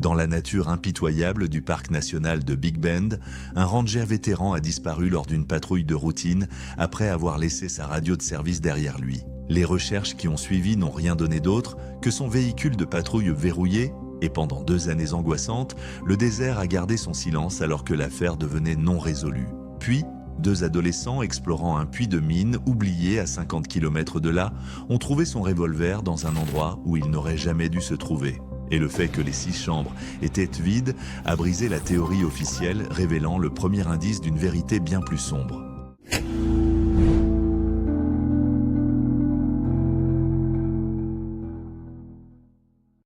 Dans la nature impitoyable du parc national de Big Bend, un ranger vétéran a disparu lors d'une patrouille de routine après avoir laissé sa radio de service derrière lui. Les recherches qui ont suivi n'ont rien donné d'autre que son véhicule de patrouille verrouillé et pendant 2 années angoissantes, le désert a gardé son silence alors que l'affaire devenait non résolue. Puis, 2 adolescents explorant un puits de mine oublié à 50 km de là ont trouvé son revolver dans un endroit où il n'aurait jamais dû se trouver. Et le fait que les 6 chambres étaient vides a brisé la théorie officielle, révélant le premier indice d'une vérité bien plus sombre.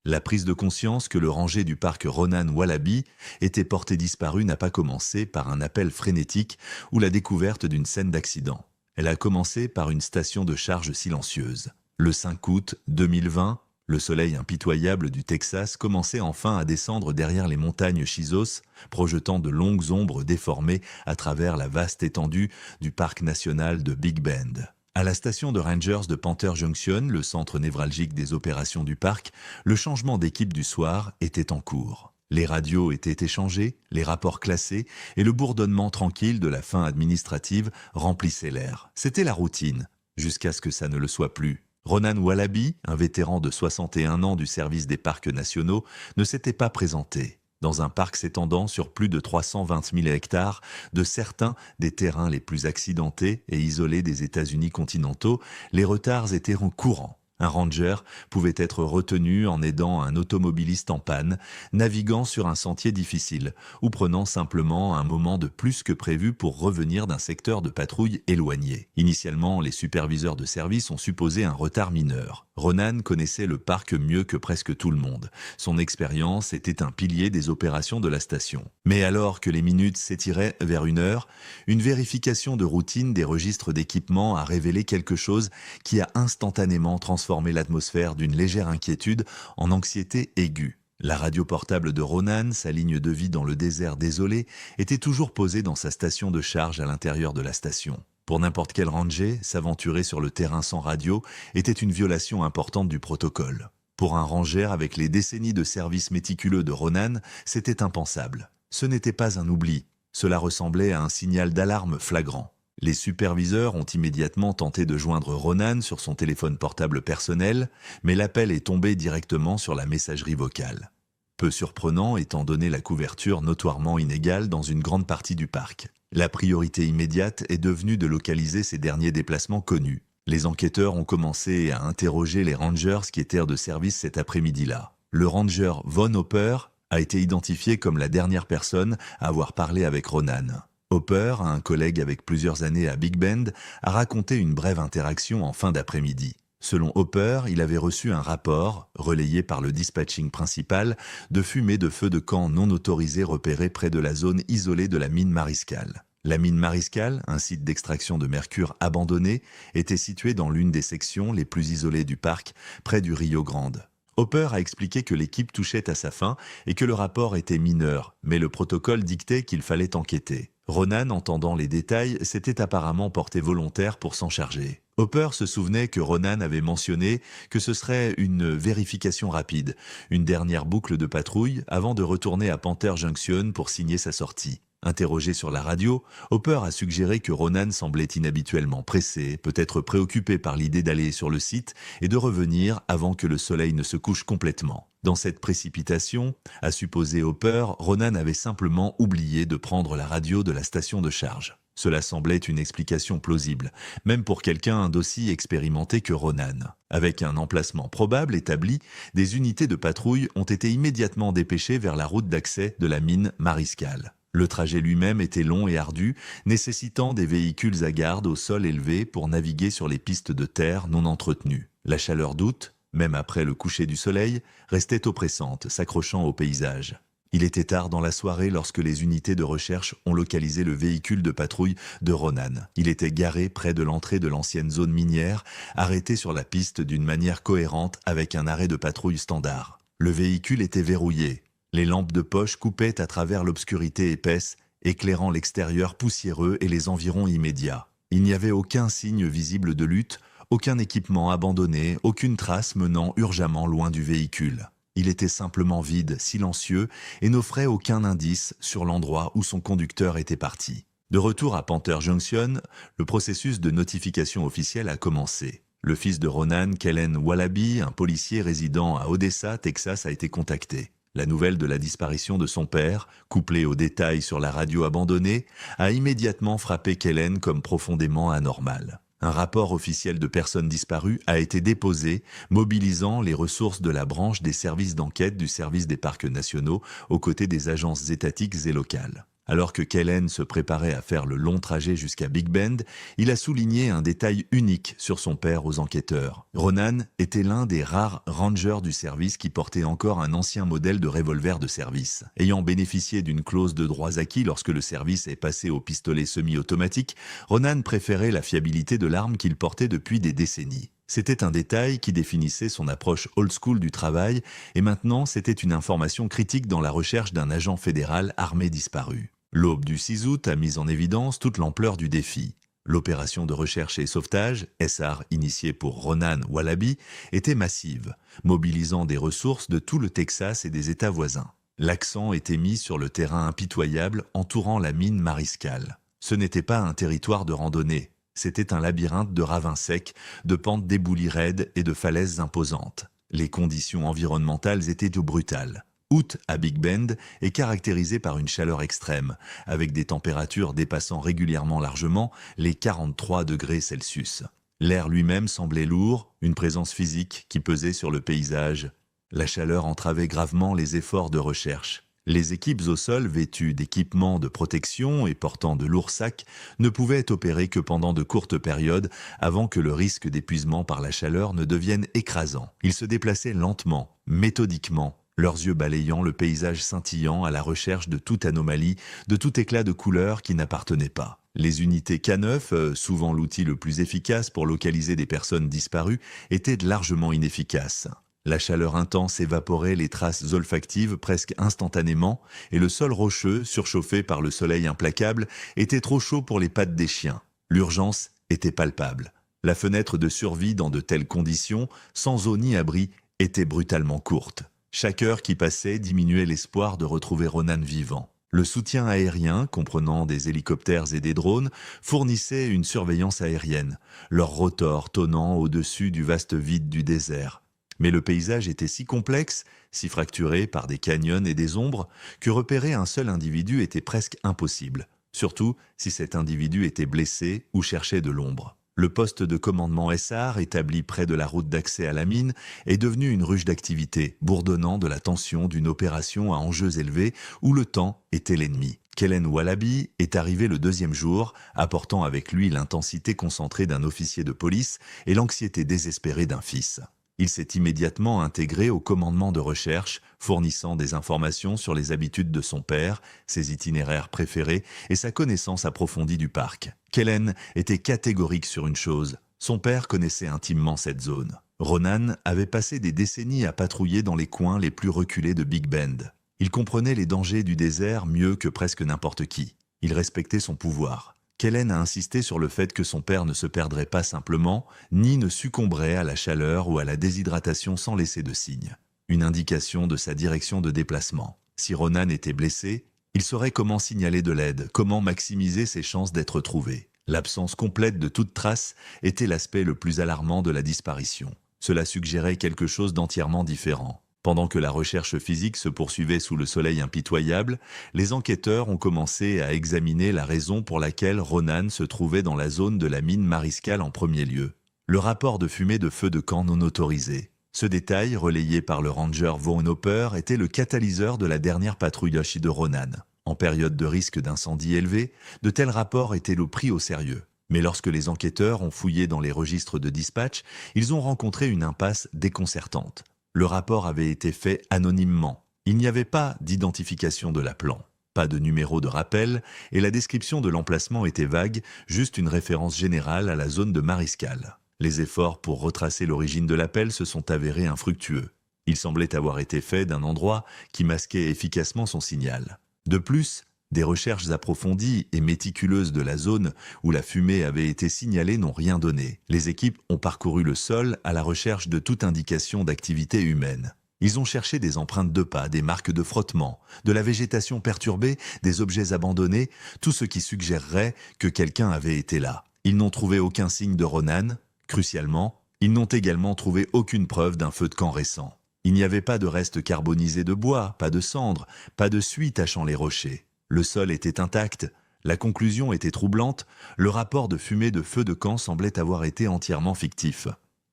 La prise de conscience que le ranger du parc Ronan Wallaby était porté disparu n'a pas commencé par un appel frénétique ou la découverte d'une scène d'accident. Elle a commencé par une station de charge silencieuse. Le 5 août 2020, le soleil impitoyable du Texas commençait enfin à descendre derrière les montagnes Chizos, projetant de longues ombres déformées à travers la vaste étendue du parc national de Big Bend. À la station de Rangers de Panther Junction, le centre névralgique des opérations du parc, le changement d'équipe du soir était en cours. Les radios étaient échangées, les rapports classés et le bourdonnement tranquille de la fin administrative remplissait l'air. C'était la routine, jusqu'à ce que ça ne le soit plus. Ronan Wallaby, un vétéran de 61 ans du service des parcs nationaux, ne s'était pas présenté. Dans un parc s'étendant sur plus de 320 000 hectares, de certains des terrains les plus accidentés et isolés des États-Unis continentaux, les retards étaient courants. Un ranger pouvait être retenu en aidant un automobiliste en panne, naviguant sur un sentier difficile ou prenant simplement un moment de plus que prévu pour revenir d'un secteur de patrouille éloigné. Initialement, les superviseurs de service ont supposé un retard mineur. Ronan connaissait le parc mieux que presque tout le monde. Son expérience était un pilier des opérations de la station. Mais alors que les minutes s'étiraient vers 1 heure, une vérification de routine des registres d'équipement a révélé quelque chose qui a instantanément transformé l'atmosphère d'une légère inquiétude en anxiété aiguë. La radio portable de Ronan, sa ligne de vie dans le désert désolé, était toujours posée dans sa station de charge à l'intérieur de la station. Pour n'importe quel ranger, s'aventurer sur le terrain sans radio était une violation importante du protocole. Pour un ranger avec les décennies de service méticuleux de Ronan, c'était impensable. Ce n'était pas un oubli, cela ressemblait à un signal d'alarme flagrant. Les superviseurs ont immédiatement tenté de joindre Ronan sur son téléphone portable personnel, mais l'appel est tombé directement sur la messagerie vocale. Peu surprenant étant donné la couverture notoirement inégale dans une grande partie du parc. La priorité immédiate est devenue de localiser ces derniers déplacements connus. Les enquêteurs ont commencé à interroger les rangers qui étaient de service cet après-midi-là. Le ranger Von Hopper a été identifié comme la dernière personne à avoir parlé avec Ronan. Hopper, un collègue avec plusieurs années à Big Bend, a raconté une brève interaction en fin d'après-midi. Selon Hopper, il avait reçu un rapport, relayé par le dispatching principal, de fumée de feux de camp non autorisés repérés près de la zone isolée de la mine Mariscal. La mine Mariscal, un site d'extraction de mercure abandonné, était située dans l'une des sections les plus isolées du parc, près du Rio Grande. Hopper a expliqué que l'équipe touchait à sa fin et que le rapport était mineur, mais le protocole dictait qu'il fallait enquêter. Ronan, entendant les détails, s'était apparemment porté volontaire pour s'en charger. Hopper se souvenait que Ronan avait mentionné que ce serait une vérification rapide, une dernière boucle de patrouille avant de retourner à Panther Junction pour signer sa sortie. Interrogé sur la radio, Hopper a suggéré que Ronan semblait inhabituellement pressé, peut-être préoccupé par l'idée d'aller sur le site et de revenir avant que le soleil ne se couche complètement. Dans cette précipitation, a supposé Hopper, Ronan avait simplement oublié de prendre la radio de la station de charge. Cela semblait une explication plausible, même pour quelqu'un d'aussi expérimenté que Ronan. Avec un emplacement probable établi, des unités de patrouille ont été immédiatement dépêchées vers la route d'accès de la mine Mariscal. Le trajet lui-même était long et ardu, nécessitant des véhicules à garde au sol élevé pour naviguer sur les pistes de terre non entretenues. La chaleur d'août, même après le coucher du soleil, restait oppressante, s'accrochant au paysage. Il était tard dans la soirée lorsque les unités de recherche ont localisé le véhicule de patrouille de Ronan. Il était garé près de l'entrée de l'ancienne zone minière, arrêté sur la piste d'une manière cohérente avec un arrêt de patrouille standard. Le véhicule était verrouillé. Les lampes de poche coupaient à travers l'obscurité épaisse, éclairant l'extérieur poussiéreux et les environs immédiats. Il n'y avait aucun signe visible de lutte, aucun équipement abandonné, aucune trace menant urgemment loin du véhicule. Il était simplement vide, silencieux, et n'offrait aucun indice sur l'endroit où son conducteur était parti. De retour à Panther Junction, le processus de notification officielle a commencé. Le fils de Ronan, Kellen Wallaby, un policier résidant à Odessa, Texas, a été contacté. La nouvelle de la disparition de son père, couplée aux détails sur la radio abandonnée, a immédiatement frappé Kellen comme profondément anormal. Un rapport officiel de personnes disparues a été déposé, mobilisant les ressources de la branche des services d'enquête du service des parcs nationaux aux côtés des agences étatiques et locales. Alors que Kellen se préparait à faire le long trajet jusqu'à Big Bend, il a souligné un détail unique sur son père aux enquêteurs. Ronan était l'un des rares rangers du service qui portait encore un ancien modèle de revolver de service. Ayant bénéficié d'une clause de droits acquis lorsque le service est passé au pistolet semi-automatique, Ronan préférait la fiabilité de l'arme qu'il portait depuis des décennies. C'était un détail qui définissait son approche old school du travail et maintenant c'était une information critique dans la recherche d'un agent fédéral armé disparu. L'aube du 6 août a mis en évidence toute l'ampleur du défi. L'opération de recherche et sauvetage, SR initiée pour Ronan Wallaby, était massive, mobilisant des ressources de tout le Texas et des États voisins. L'accent était mis sur le terrain impitoyable entourant la mine Mariscal. Ce n'était pas un territoire de randonnée. C'était un labyrinthe de ravins secs, de pentes d'éboulis raides et de falaises imposantes. Les conditions environnementales étaient brutales. Août à Big Bend est caractérisé par une chaleur extrême, avec des températures dépassant régulièrement largement les 43 degrés Celsius. L'air lui-même semblait lourd, une présence physique qui pesait sur le paysage. La chaleur entravait gravement les efforts de recherche. Les équipes au sol, vêtues d'équipements de protection et portant de lourds sacs, ne pouvaient opérer que pendant de courtes périodes avant que le risque d'épuisement par la chaleur ne devienne écrasant. Ils se déplaçaient lentement, méthodiquement, leurs yeux balayant le paysage scintillant à la recherche de toute anomalie, de tout éclat de couleur qui n'appartenait pas. Les unités K9, souvent l'outil le plus efficace pour localiser des personnes disparues, étaient largement inefficaces. La chaleur intense évaporait les traces olfactives presque instantanément et le sol rocheux, surchauffé par le soleil implacable, était trop chaud pour les pattes des chiens. L'urgence était palpable. La fenêtre de survie dans de telles conditions, sans eau ni abri, était brutalement courte. Chaque heure qui passait diminuait l'espoir de retrouver Ronan vivant. Le soutien aérien, comprenant des hélicoptères et des drones, fournissait une surveillance aérienne, leurs rotors tonnant au-dessus du vaste vide du désert. Mais le paysage était si complexe, si fracturé par des canyons et des ombres, que repérer un seul individu était presque impossible, surtout si cet individu était blessé ou cherchait de l'ombre. Le poste de commandement SR, établi près de la route d'accès à la mine, est devenu une ruche d'activité, bourdonnant de la tension d'une opération à enjeux élevés où le temps était l'ennemi. Kellen Wallaby est arrivé le deuxième jour, apportant avec lui l'intensité concentrée d'un officier de police et l'anxiété désespérée d'un fils. Il s'est immédiatement intégré au commandement de recherche, fournissant des informations sur les habitudes de son père, ses itinéraires préférés et sa connaissance approfondie du parc. Kellen était catégorique sur une chose, son père connaissait intimement cette zone. Ronan avait passé des décennies à patrouiller dans les coins les plus reculés de Big Bend. Il comprenait les dangers du désert mieux que presque n'importe qui. Il respectait son pouvoir. Kellen a insisté sur le fait que son père ne se perdrait pas simplement, ni ne succomberait à la chaleur ou à la déshydratation sans laisser de signe. Une indication de sa direction de déplacement. Si Ronan était blessé, il saurait comment signaler de l'aide, comment maximiser ses chances d'être trouvé. L'absence complète de toute trace était l'aspect le plus alarmant de la disparition. Cela suggérait quelque chose d'entièrement différent. Pendant que la recherche physique se poursuivait sous le soleil impitoyable, les enquêteurs ont commencé à examiner la raison pour laquelle Ronan se trouvait dans la zone de la mine Mariscal en premier lieu. Le rapport de fumée de feu de camp non autorisé. Ce détail, relayé par le ranger Vaughn Hopper, était le catalyseur de la dernière patrouille de Ronan. En période de risque d'incendie élevé, de tels rapports étaient pris au sérieux. Mais lorsque les enquêteurs ont fouillé dans les registres de dispatch, ils ont rencontré une impasse déconcertante. Le rapport avait été fait anonymement. Il n'y avait pas d'identification de l'appelant, pas de numéro de rappel, et la description de l'emplacement était vague, juste une référence générale à la zone de Mariscal. Les efforts pour retracer l'origine de l'appel se sont avérés infructueux. Il semblait avoir été fait d'un endroit qui masquait efficacement son signal. De plus, des recherches approfondies et méticuleuses de la zone où la fumée avait été signalée n'ont rien donné. Les équipes ont parcouru le sol à la recherche de toute indication d'activité humaine. Ils ont cherché des empreintes de pas, des marques de frottement, de la végétation perturbée, des objets abandonnés, tout ce qui suggérerait que quelqu'un avait été là. Ils n'ont trouvé aucun signe de Ronan. Crucialement, ils n'ont également trouvé aucune preuve d'un feu de camp récent. Il n'y avait pas de restes carbonisés de bois, pas de cendres, pas de suie tachant les rochers. Le sol était intact, la conclusion était troublante, le rapport de fumée de feu de camp semblait avoir été entièrement fictif.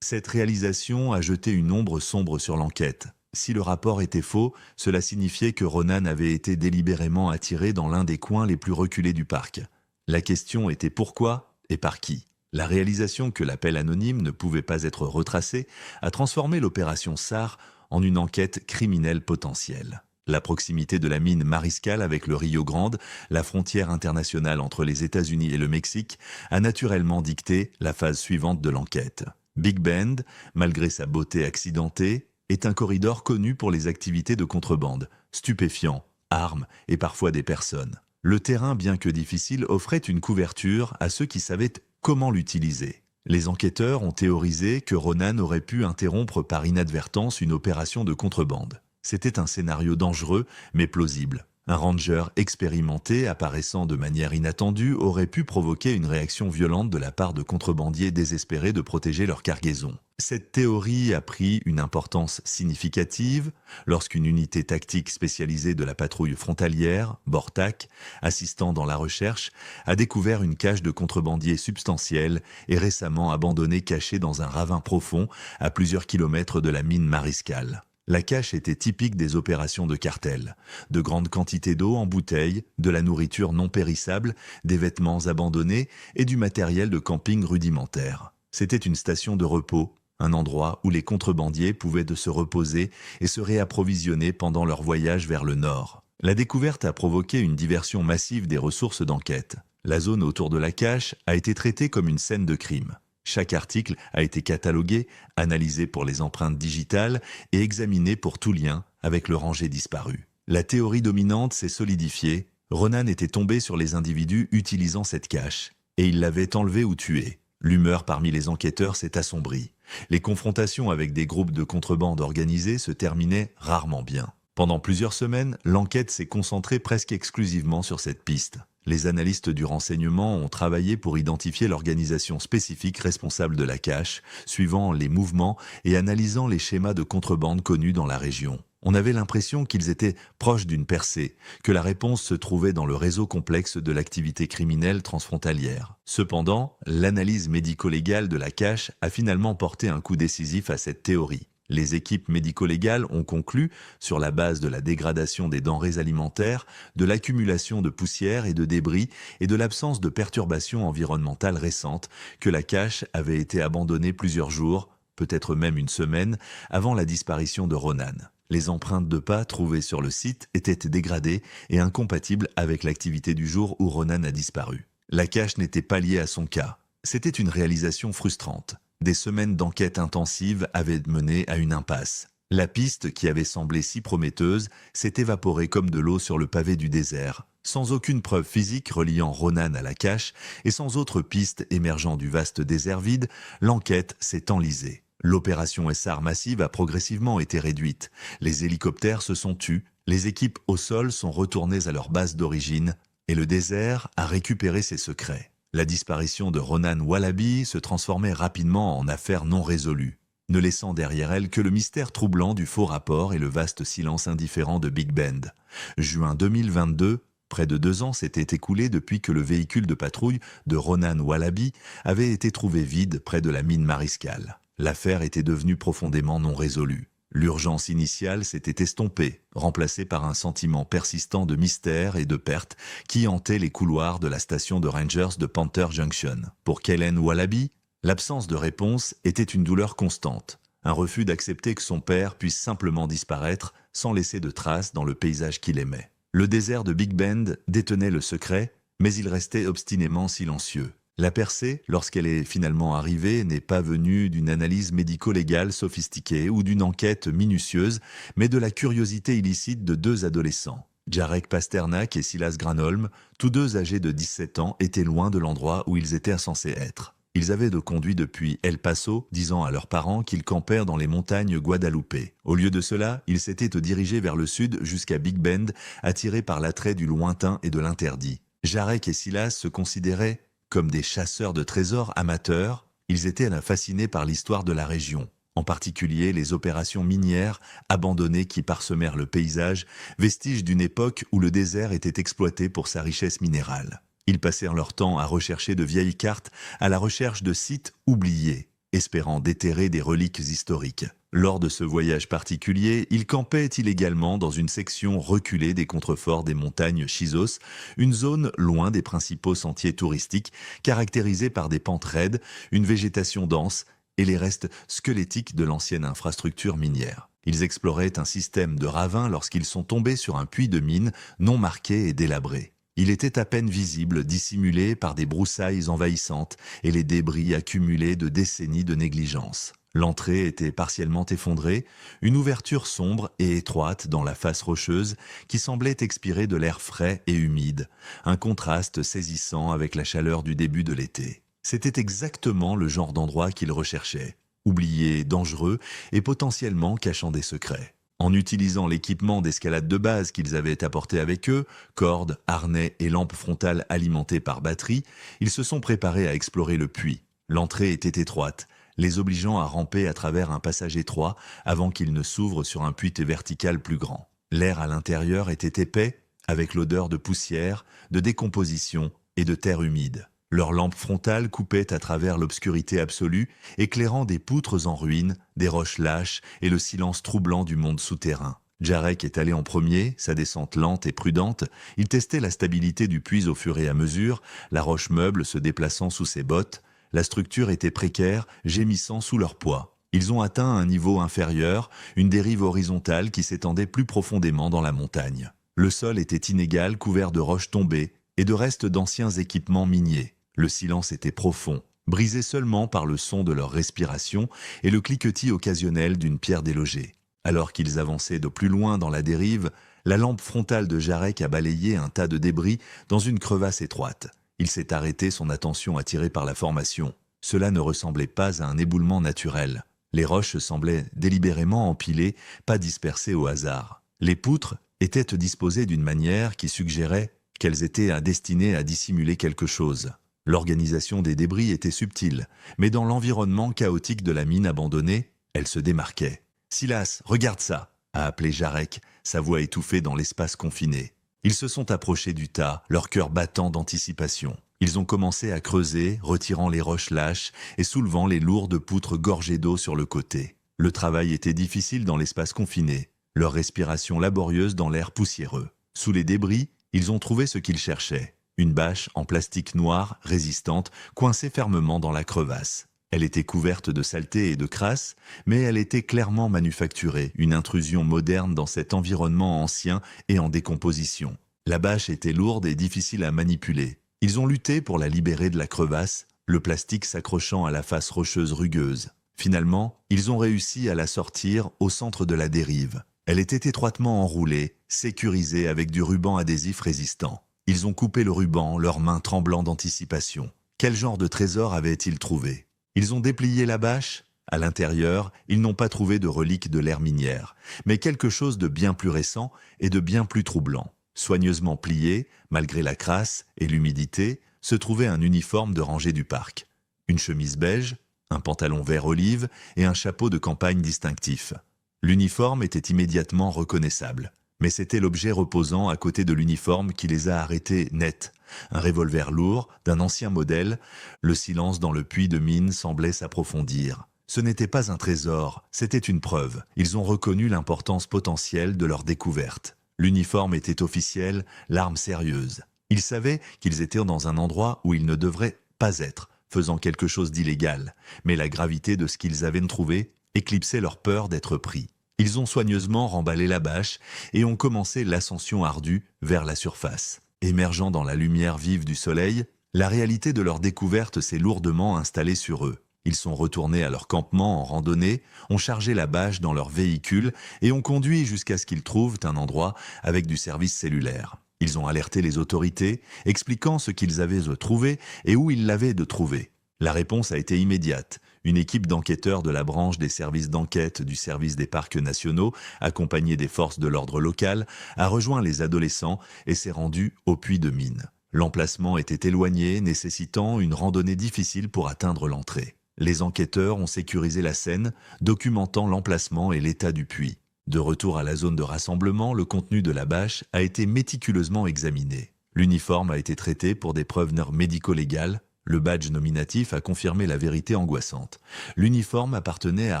Cette réalisation a jeté une ombre sombre sur l'enquête. Si le rapport était faux, cela signifiait que Ronan avait été délibérément attiré dans l'un des coins les plus reculés du parc. La question était pourquoi et par qui. La réalisation que l'appel anonyme ne pouvait pas être retracé a transformé l'opération SAR en une enquête criminelle potentielle. La proximité de la mine Mariscal avec le Rio Grande, la frontière internationale entre les États-Unis et le Mexique, a naturellement dicté la phase suivante de l'enquête. Big Bend, malgré sa beauté accidentée, est un corridor connu pour les activités de contrebande, stupéfiants, armes et parfois des personnes. Le terrain, bien que difficile, offrait une couverture à ceux qui savaient comment l'utiliser. Les enquêteurs ont théorisé que Ronan aurait pu interrompre par inadvertance une opération de contrebande. C'était un scénario dangereux, mais plausible. Un ranger expérimenté apparaissant de manière inattendue aurait pu provoquer une réaction violente de la part de contrebandiers désespérés de protéger leur cargaison. Cette théorie a pris une importance significative lorsqu'une unité tactique spécialisée de la patrouille frontalière, BORTAC, assistant dans la recherche, a découvert une cache de contrebandiers substantiels et récemment abandonnée cachée dans un ravin profond à plusieurs kilomètres de la mine Mariscal. La cache était typique des opérations de cartel. De grandes quantités d'eau en bouteilles, de la nourriture non périssable, des vêtements abandonnés et du matériel de camping rudimentaire. C'était une station de repos, un endroit où les contrebandiers pouvaient se reposer et se réapprovisionner pendant leur voyage vers le nord. La découverte a provoqué une diversion massive des ressources d'enquête. La zone autour de la cache a été traitée comme une scène de crime. Chaque article a été catalogué, analysé pour les empreintes digitales et examiné pour tout lien avec le ranger disparu. La théorie dominante s'est solidifiée. Ronan était tombé sur les individus utilisant cette cache et il l'avait enlevé ou tué. L'humeur parmi les enquêteurs s'est assombrie. Les confrontations avec des groupes de contrebande organisés se terminaient rarement bien. Pendant plusieurs semaines, l'enquête s'est concentrée presque exclusivement sur cette piste. Les analystes du renseignement ont travaillé pour identifier l'organisation spécifique responsable de la cache, suivant les mouvements et analysant les schémas de contrebande connus dans la région. On avait l'impression qu'ils étaient proches d'une percée, que la réponse se trouvait dans le réseau complexe de l'activité criminelle transfrontalière. Cependant, l'analyse médico-légale de la cache a finalement porté un coup décisif à cette théorie. Les équipes médico-légales ont conclu, sur la base de la dégradation des denrées alimentaires, de l'accumulation de poussière et de débris et de l'absence de perturbations environnementales récentes, que la cache avait été abandonnée plusieurs jours, peut-être même une semaine, avant la disparition de Ronan. Les empreintes de pas trouvées sur le site étaient dégradées et incompatibles avec l'activité du jour où Ronan a disparu. La cache n'était pas liée à son cas. C'était une réalisation frustrante. Des semaines d'enquête intensive avaient mené à une impasse. La piste, qui avait semblé si prometteuse, s'est évaporée comme de l'eau sur le pavé du désert. Sans aucune preuve physique reliant Ronan à la cache et sans autre piste émergeant du vaste désert vide, l'enquête s'est enlisée. L'opération SAR massive a progressivement été réduite. Les hélicoptères se sont tus, les équipes au sol sont retournées à leur base d'origine et le désert a récupéré ses secrets. La disparition de Ronan Wallaby se transformait rapidement en affaire non résolue, ne laissant derrière elle que le mystère troublant du faux rapport et le vaste silence indifférent de Big Bend. Juin 2022, près de 2 ans s'étaient écoulés depuis que le véhicule de patrouille de Ronan Wallaby avait été trouvé vide près de la mine Mariscal. L'affaire était devenue profondément non résolue. L'urgence initiale s'était estompée, remplacée par un sentiment persistant de mystère et de perte qui hantait les couloirs de la station de Rangers de Panther Junction. Pour Kellen Wallaby, l'absence de réponse était une douleur constante, un refus d'accepter que son père puisse simplement disparaître sans laisser de traces dans le paysage qu'il aimait. Le désert de Big Bend détenait le secret, mais il restait obstinément silencieux. La percée, lorsqu'elle est finalement arrivée, n'est pas venue d'une analyse médico-légale sophistiquée ou d'une enquête minutieuse, mais de la curiosité illicite de 2 adolescents. Jarek Pasternak et Silas Granholm, tous 2 âgés de 17 ans, étaient loin de l'endroit où ils étaient censés être. Ils avaient de conduit depuis El Paso, disant à leurs parents qu'ils campèrent dans les montagnes Guadalupe. Au lieu de cela, ils s'étaient dirigés vers le sud jusqu'à Big Bend, attirés par l'attrait du lointain et de l'interdit. Jarek et Silas se considéraient comme des chasseurs de trésors amateurs. Ils étaient fascinés par l'histoire de la région, en particulier les opérations minières abandonnées qui parsemèrent le paysage, vestiges d'une époque où le désert était exploité pour sa richesse minérale. Ils passèrent leur temps à rechercher de vieilles cartes, à la recherche de sites oubliés, espérant déterrer des reliques historiques. Lors de ce voyage particulier, ils campaient illégalement dans une section reculée des contreforts des montagnes Chizos, une zone loin des principaux sentiers touristiques, caractérisée par des pentes raides, une végétation dense et les restes squelettiques de l'ancienne infrastructure minière. Ils exploraient un système de ravins lorsqu'ils sont tombés sur un puits de mine non marqué et délabré. Il était à peine visible, dissimulé par des broussailles envahissantes et les débris accumulés de décennies de négligence. L'entrée était partiellement effondrée, une ouverture sombre et étroite dans la face rocheuse qui semblait expirer de l'air frais et humide, un contraste saisissant avec la chaleur du début de l'été. C'était exactement le genre d'endroit qu'ils recherchaient, oublié, dangereux et potentiellement cachant des secrets. En utilisant l'équipement d'escalade de base qu'ils avaient apporté avec eux, cordes, harnais et lampes frontales alimentées par batterie, ils se sont préparés à explorer le puits. L'entrée était étroite, les obligeant à ramper à travers un passage étroit avant qu'il ne s'ouvre sur un puits vertical plus grand. L'air à l'intérieur était épais, avec l'odeur de poussière, de décomposition et de terre humide. Leurs lampes frontales coupaient à travers l'obscurité absolue, éclairant des poutres en ruine, des roches lâches et le silence troublant du monde souterrain. Jarek est allé en premier, sa descente lente et prudente. Il testait la stabilité du puits au fur et à mesure, la roche meuble se déplaçant sous ses bottes. La structure était précaire, gémissant sous leur poids. Ils ont atteint un niveau inférieur, une dérive horizontale qui s'étendait plus profondément dans la montagne. Le sol était inégal, couvert de roches tombées et de restes d'anciens équipements miniers. Le silence était profond, brisé seulement par le son de leur respiration et le cliquetis occasionnel d'une pierre délogée. Alors qu'ils avançaient de plus loin dans la dérive, la lampe frontale de Jarek a balayé un tas de débris dans une crevasse étroite. Il s'est arrêté, son attention attirée par la formation. Cela ne ressemblait pas à un éboulement naturel. Les roches semblaient délibérément empilées, pas dispersées au hasard. Les poutres étaient disposées d'une manière qui suggérait qu'elles étaient destinées à dissimuler quelque chose. L'organisation des débris était subtile, mais dans l'environnement chaotique de la mine abandonnée, elle se démarquait. « Silas, regarde ça !» a appelé Jarek, sa voix étouffée dans l'espace confiné. Ils se sont approchés du tas, leur cœur battant d'anticipation. Ils ont commencé à creuser, retirant les roches lâches et soulevant les lourdes poutres gorgées d'eau sur le côté. Le travail était difficile dans l'espace confiné, leur respiration laborieuse dans l'air poussiéreux. Sous les débris, ils ont trouvé ce qu'ils cherchaient. Une bâche en plastique noir, résistante, coincée fermement dans la crevasse. Elle était couverte de saleté et de crasse, mais elle était clairement manufacturée, une intrusion moderne dans cet environnement ancien et en décomposition. La bâche était lourde et difficile à manipuler. Ils ont lutté pour la libérer de la crevasse, le plastique s'accrochant à la face rocheuse rugueuse. Finalement, ils ont réussi à la sortir au centre de la dérive. Elle était étroitement enroulée, sécurisée avec du ruban adhésif résistant. Ils ont coupé le ruban, leurs mains tremblant d'anticipation. Quel genre de trésor avaient-ils trouvé? Ils ont déplié la bâche. À l'intérieur, ils n'ont pas trouvé de reliques de l'ère minière, mais quelque chose de bien plus récent et de bien plus troublant. Soigneusement plié, malgré la crasse et l'humidité, se trouvait un uniforme de rangée du parc. Une chemise beige, un pantalon vert olive et un chapeau de campagne distinctif. L'uniforme était immédiatement reconnaissable. Mais c'était l'objet reposant à côté de l'uniforme qui les a arrêtés net. Un revolver lourd, d'un ancien modèle, le silence dans le puits de mine semblait s'approfondir. Ce n'était pas un trésor, c'était une preuve. Ils ont reconnu l'importance potentielle de leur découverte. L'uniforme était officiel, l'arme sérieuse. Ils savaient qu'ils étaient dans un endroit où ils ne devraient pas être, faisant quelque chose d'illégal. Mais la gravité de ce qu'ils avaient trouvé éclipsait leur peur d'être pris. Ils ont soigneusement remballé la bâche et ont commencé l'ascension ardue vers la surface. Émergeant dans la lumière vive du soleil, la réalité de leur découverte s'est lourdement installée sur eux. Ils sont retournés à leur campement en randonnée, ont chargé la bâche dans leur véhicule et ont conduit jusqu'à ce qu'ils trouvent un endroit avec du service cellulaire. Ils ont alerté les autorités, expliquant ce qu'ils avaient trouvé et où ils l'avaient de trouver. La réponse a été immédiate. Une équipe d'enquêteurs de la branche des services d'enquête du service des parcs nationaux, accompagnée des forces de l'ordre local, a rejoint les adolescents et s'est rendue au puits de mine. L'emplacement était éloigné, nécessitant une randonnée difficile pour atteindre l'entrée. Les enquêteurs ont sécurisé la scène, documentant l'emplacement et l'état du puits. De retour à la zone de rassemblement, le contenu de la bâche a été méticuleusement examiné. L'uniforme a été traité pour des preuves médico-légales. Le badge nominatif a confirmé la vérité angoissante. L'uniforme appartenait à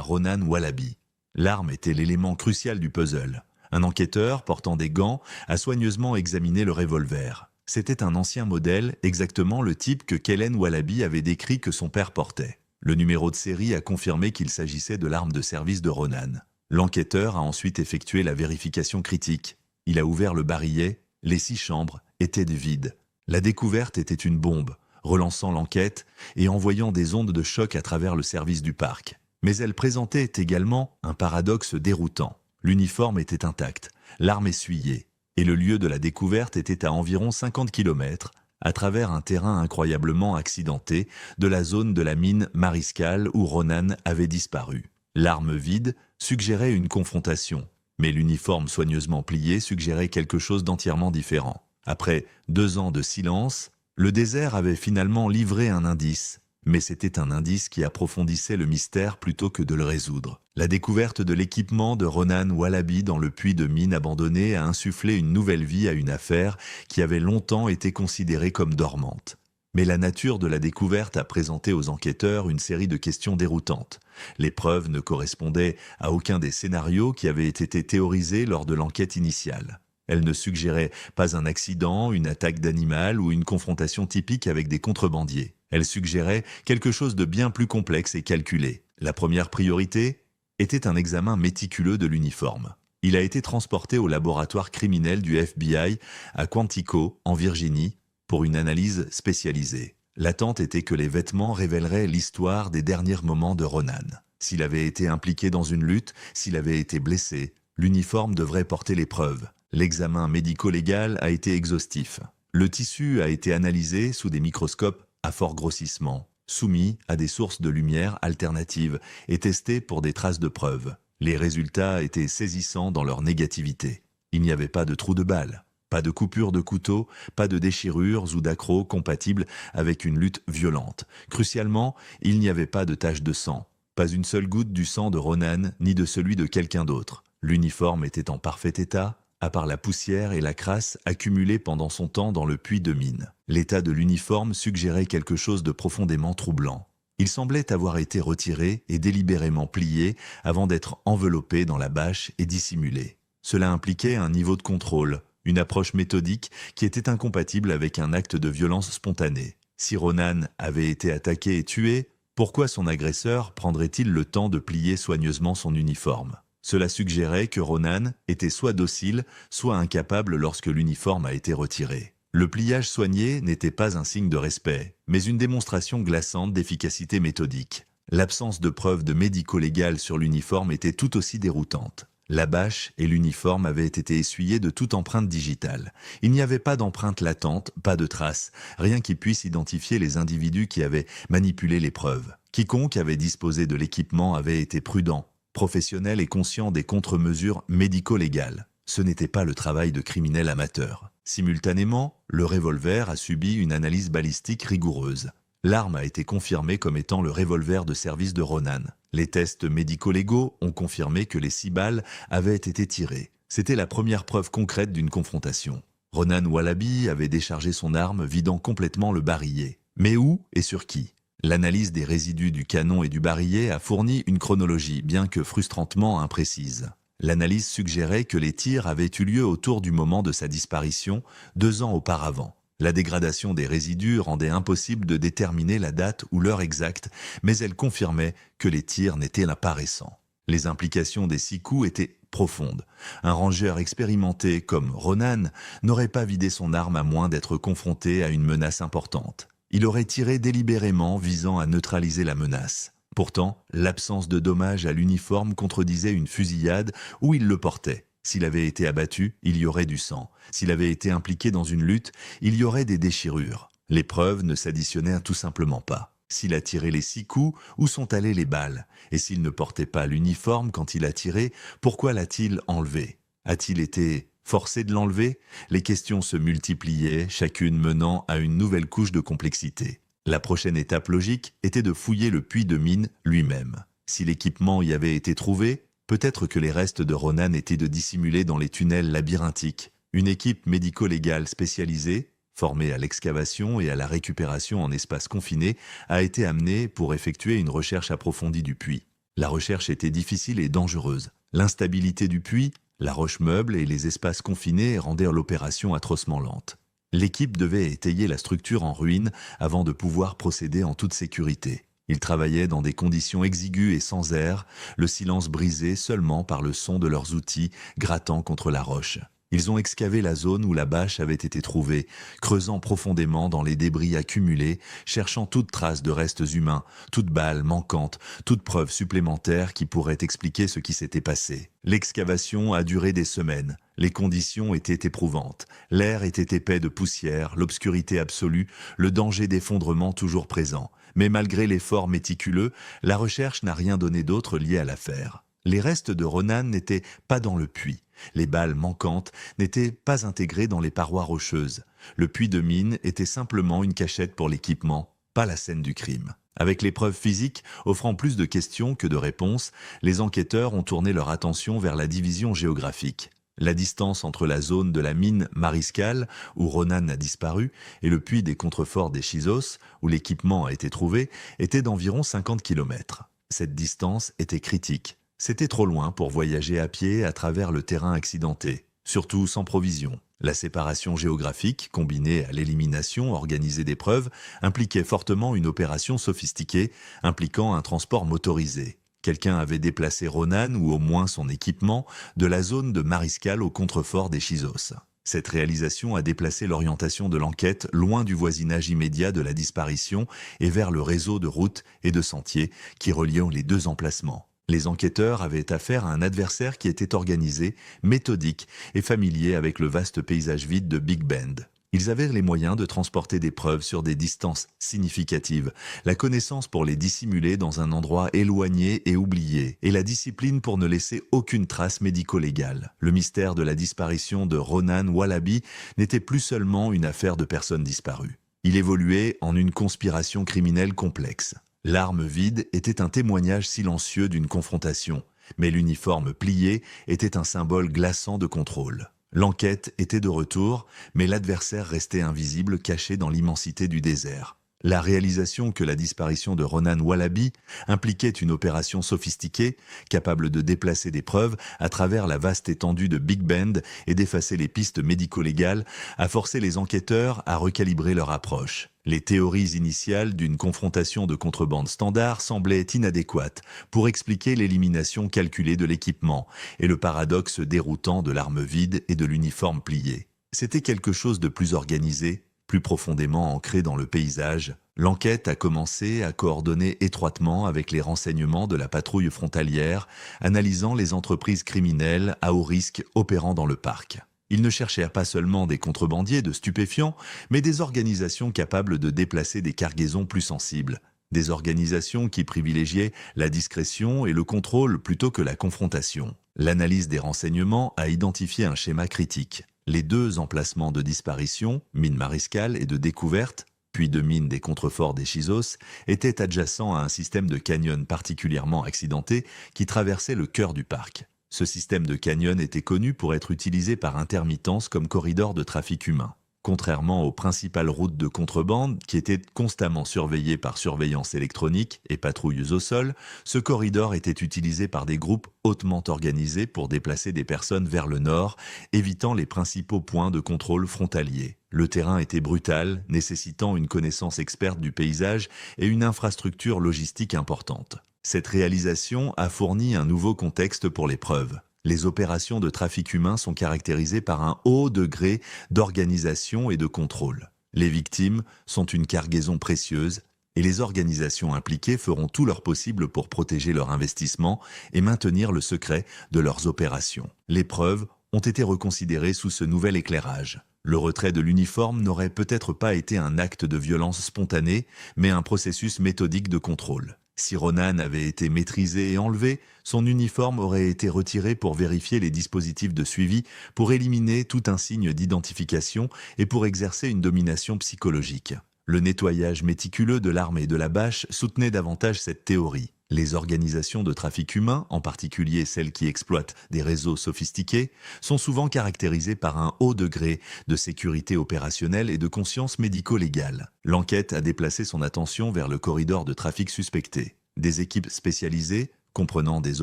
Ronan Wallaby. L'arme était l'élément crucial du puzzle. Un enquêteur, portant des gants, a soigneusement examiné le revolver. C'était un ancien modèle, exactement le type que Kellen Wallaby avait décrit que son père portait. Le numéro de série a confirmé qu'il s'agissait de l'arme de service de Ronan. L'enquêteur a ensuite effectué la vérification critique. Il a ouvert le barillet, les 6 chambres étaient vides. La découverte était une bombe, relançant l'enquête et envoyant des ondes de choc à travers le service du parc. Mais elle présentait également un paradoxe déroutant. L'uniforme était intact, l'arme essuyée, et le lieu de la découverte était à environ 50 km, à travers un terrain incroyablement accidenté de la zone de la mine Mariscal où Ronan avait disparu. L'arme vide suggérait une confrontation, mais l'uniforme soigneusement plié suggérait quelque chose d'entièrement différent. Après 2 ans de silence, le désert avait finalement livré un indice, mais c'était un indice qui approfondissait le mystère plutôt que de le résoudre. La découverte de l'équipement de Ronan Wallaby dans le puits de mine abandonné a insufflé une nouvelle vie à une affaire qui avait longtemps été considérée comme dormante. Mais la nature de la découverte a présenté aux enquêteurs une série de questions déroutantes. Les preuves ne correspondaient à aucun des scénarios qui avaient été théorisés lors de l'enquête initiale. Elle ne suggérait pas un accident, une attaque d'animal ou une confrontation typique avec des contrebandiers. Elle suggérait quelque chose de bien plus complexe et calculé. La première priorité était un examen méticuleux de l'uniforme. Il a été transporté au laboratoire criminel du FBI à Quantico, en Virginie, pour une analyse spécialisée. L'attente était que les vêtements révéleraient l'histoire des derniers moments de Ronan. S'il avait été impliqué dans une lutte, s'il avait été blessé, l'uniforme devrait porter les preuves. L'examen médico-légal a été exhaustif. Le tissu a été analysé sous des microscopes à fort grossissement, soumis à des sources de lumière alternatives et testé pour des traces de preuves. Les résultats étaient saisissants dans leur négativité. Il n'y avait pas de trou de balle, pas de coupure de couteau, pas de déchirures ou d'accrocs compatibles avec une lutte violente. Crucialement, il n'y avait pas de tache de sang. Pas une seule goutte du sang de Ronan ni de celui de quelqu'un d'autre. L'uniforme était en parfait état, à part la poussière et la crasse accumulées pendant son temps dans le puits de mine. L'état de l'uniforme suggérait quelque chose de profondément troublant. Il semblait avoir été retiré et délibérément plié avant d'être enveloppé dans la bâche et dissimulé. Cela impliquait un niveau de contrôle, une approche méthodique qui était incompatible avec un acte de violence spontanée. Si Ronan avait été attaqué et tué, pourquoi son agresseur prendrait-il le temps de plier soigneusement son uniforme ? Cela suggérait que Ronan était soit docile, soit incapable lorsque l'uniforme a été retiré. Le pliage soigné n'était pas un signe de respect, mais une démonstration glaçante d'efficacité méthodique. L'absence de preuves de médico-légal sur l'uniforme était tout aussi déroutante. La bâche et l'uniforme avaient été essuyés de toute empreinte digitale. Il n'y avait pas d'empreinte latente, pas de traces, rien qui puisse identifier les individus qui avaient manipulé les preuves. Quiconque avait disposé de l'équipement avait été prudent, professionnel et conscient des contre-mesures médico-légales. Ce n'était pas le travail de criminels amateurs. Simultanément, le revolver a subi une analyse balistique rigoureuse. L'arme a été confirmée comme étant le revolver de service de Ronan. Les tests médico-légaux ont confirmé que les 6 balles avaient été tirées. C'était la première preuve concrète d'une confrontation. Ronan Wallaby avait déchargé son arme, vidant complètement le barillet. Mais où et sur qui ? L'analyse des résidus du canon et du barillet a fourni une chronologie, bien que frustrantement imprécise. L'analyse suggérait que les tirs avaient eu lieu autour du moment de sa disparition, 2 ans auparavant. La dégradation des résidus rendait impossible de déterminer la date ou l'heure exacte, mais elle confirmait que les tirs n'étaient pas récents. Les implications des 6 coups étaient profondes. Un rangeur expérimenté comme Ronan n'aurait pas vidé son arme à moins d'être confronté à une menace importante. Il aurait tiré délibérément visant à neutraliser la menace. Pourtant, l'absence de dommages à l'uniforme contredisait une fusillade où il le portait. S'il avait été abattu, il y aurait du sang. S'il avait été impliqué dans une lutte, il y aurait des déchirures. Les preuves ne s'additionnaient tout simplement pas. s'il a tiré les 6 coups, où sont allées les balles? Et s'il ne portait pas l'uniforme quand il a tiré, pourquoi l'a-t-il enlevé? A-t-il été forcé de l'enlever? Les questions se multipliaient, chacune menant à une nouvelle couche de complexité. La prochaine étape logique était de fouiller le puits de mine lui-même. Si l'équipement y avait été trouvé, peut-être que les restes de Ronan étaient de dissimulés dans les tunnels labyrinthiques. Une équipe médico-légale spécialisée, formée à l'excavation et à la récupération en espace confiné, a été amenée pour effectuer une recherche approfondie du puits. La recherche était difficile et dangereuse. L'instabilité du puits, la roche meuble et les espaces confinés rendaient l'opération atrocement lente. L'équipe devait étayer la structure en ruine avant de pouvoir procéder en toute sécurité. Ils travaillaient dans des conditions exiguës et sans air, le silence brisé seulement par le son de leurs outils grattant contre la roche. Ils ont excavé la zone où la bâche avait été trouvée, creusant profondément dans les débris accumulés, cherchant toute trace de restes humains, toute balle manquante, toute preuve supplémentaire qui pourrait expliquer ce qui s'était passé. L'excavation a duré des semaines. Les conditions étaient éprouvantes. L'air était épais de poussière, l'obscurité absolue, le danger d'effondrement toujours présent. Mais malgré l'effort méticuleux, la recherche n'a rien donné d'autre lié à l'affaire. Les restes de Ronan n'étaient pas dans le puits. Les balles manquantes n'étaient pas intégrées dans les parois rocheuses. Le puits de mine était simplement une cachette pour l'équipement, pas la scène du crime. Avec les preuves physiques offrant plus de questions que de réponses, les enquêteurs ont tourné leur attention vers la division géographique. La distance entre la zone de la mine Mariscal, où Ronan a disparu, et le puits des contreforts des Chizos, où l'équipement a été trouvé, était d'environ 50 km. Cette distance était critique. C'était trop loin pour voyager à pied à travers le terrain accidenté, surtout sans provisions. La séparation géographique, combinée à l'élimination organisée des preuves, impliquait fortement une opération sophistiquée, impliquant un transport motorisé. Quelqu'un avait déplacé Ronan, ou au moins son équipement, de la zone de Mariscal au contrefort des Chizos. Cette réalisation a déplacé l'orientation de l'enquête loin du voisinage immédiat de la disparition et vers le réseau de routes et de sentiers qui reliaient les deux emplacements. Les enquêteurs avaient affaire à un adversaire qui était organisé, méthodique et familier avec le vaste paysage vide de Big Bend. Ils avaient les moyens de transporter des preuves sur des distances significatives, la connaissance pour les dissimuler dans un endroit éloigné et oublié, et la discipline pour ne laisser aucune trace médico-légale. Le mystère de la disparition de Ronan Wallaby n'était plus seulement une affaire de personnes disparues. Il évoluait en une conspiration criminelle complexe. L'arme vide était un témoignage silencieux d'une confrontation, mais l'uniforme plié était un symbole glaçant de contrôle. L'enquête était de retour, mais l'adversaire restait invisible, caché dans l'immensité du désert. La réalisation que la disparition de Ronan Wallaby impliquait une opération sophistiquée, capable de déplacer des preuves à travers la vaste étendue de Big Bend et d'effacer les pistes médico-légales, a forcé les enquêteurs à recalibrer leur approche. Les théories initiales d'une confrontation de contrebande standard semblaient inadéquates pour expliquer l'élimination calculée de l'équipement et le paradoxe déroutant de l'arme vide et de l'uniforme plié. C'était quelque chose de plus organisé, plus profondément ancré dans le paysage. L'enquête a commencé à coordonner étroitement avec les renseignements de la patrouille frontalière, analysant les entreprises criminelles à haut risque opérant dans le parc. Ils ne cherchèrent pas seulement des contrebandiers de stupéfiants, mais des organisations capables de déplacer des cargaisons plus sensibles. Des organisations qui privilégiaient la discrétion et le contrôle plutôt que la confrontation. L'analyse des renseignements a identifié un schéma critique. Les deux emplacements de disparition, mine Mariscal et de découverte, puis de mine des contreforts des Chizos, étaient adjacents à un système de canyon particulièrement accidenté qui traversait le cœur du parc. Ce système de canyon était connu pour être utilisé par intermittence comme corridor de trafic humain. Contrairement aux principales routes de contrebande, qui étaient constamment surveillées par surveillance électronique et patrouilles au sol, ce corridor était utilisé par des groupes hautement organisés pour déplacer des personnes vers le nord, évitant les principaux points de contrôle frontaliers. Le terrain était brutal, nécessitant une connaissance experte du paysage et une infrastructure logistique importante. Cette réalisation a fourni un nouveau contexte pour les preuves. Les opérations de trafic humain sont caractérisées par un haut degré d'organisation et de contrôle. Les victimes sont une cargaison précieuse et les organisations impliquées feront tout leur possible pour protéger leur investissement et maintenir le secret de leurs opérations. Les preuves ont été reconsidérées sous ce nouvel éclairage. Le retrait de l'uniforme n'aurait peut-être pas été un acte de violence spontanée, mais un processus méthodique de contrôle. Si Ronan avait été maîtrisé et enlevé, son uniforme aurait été retiré pour vérifier les dispositifs de suivi, pour éliminer tout insigne d'identification et pour exercer une domination psychologique. Le nettoyage méticuleux de l'arme et de la bâche soutenait davantage cette théorie. Les organisations de trafic humain, en particulier celles qui exploitent des réseaux sophistiqués, sont souvent caractérisées par un haut degré de sécurité opérationnelle et de conscience médico-légale. L'enquête a déplacé son attention vers le corridor de trafic suspecté. Des équipes spécialisées, comprenant des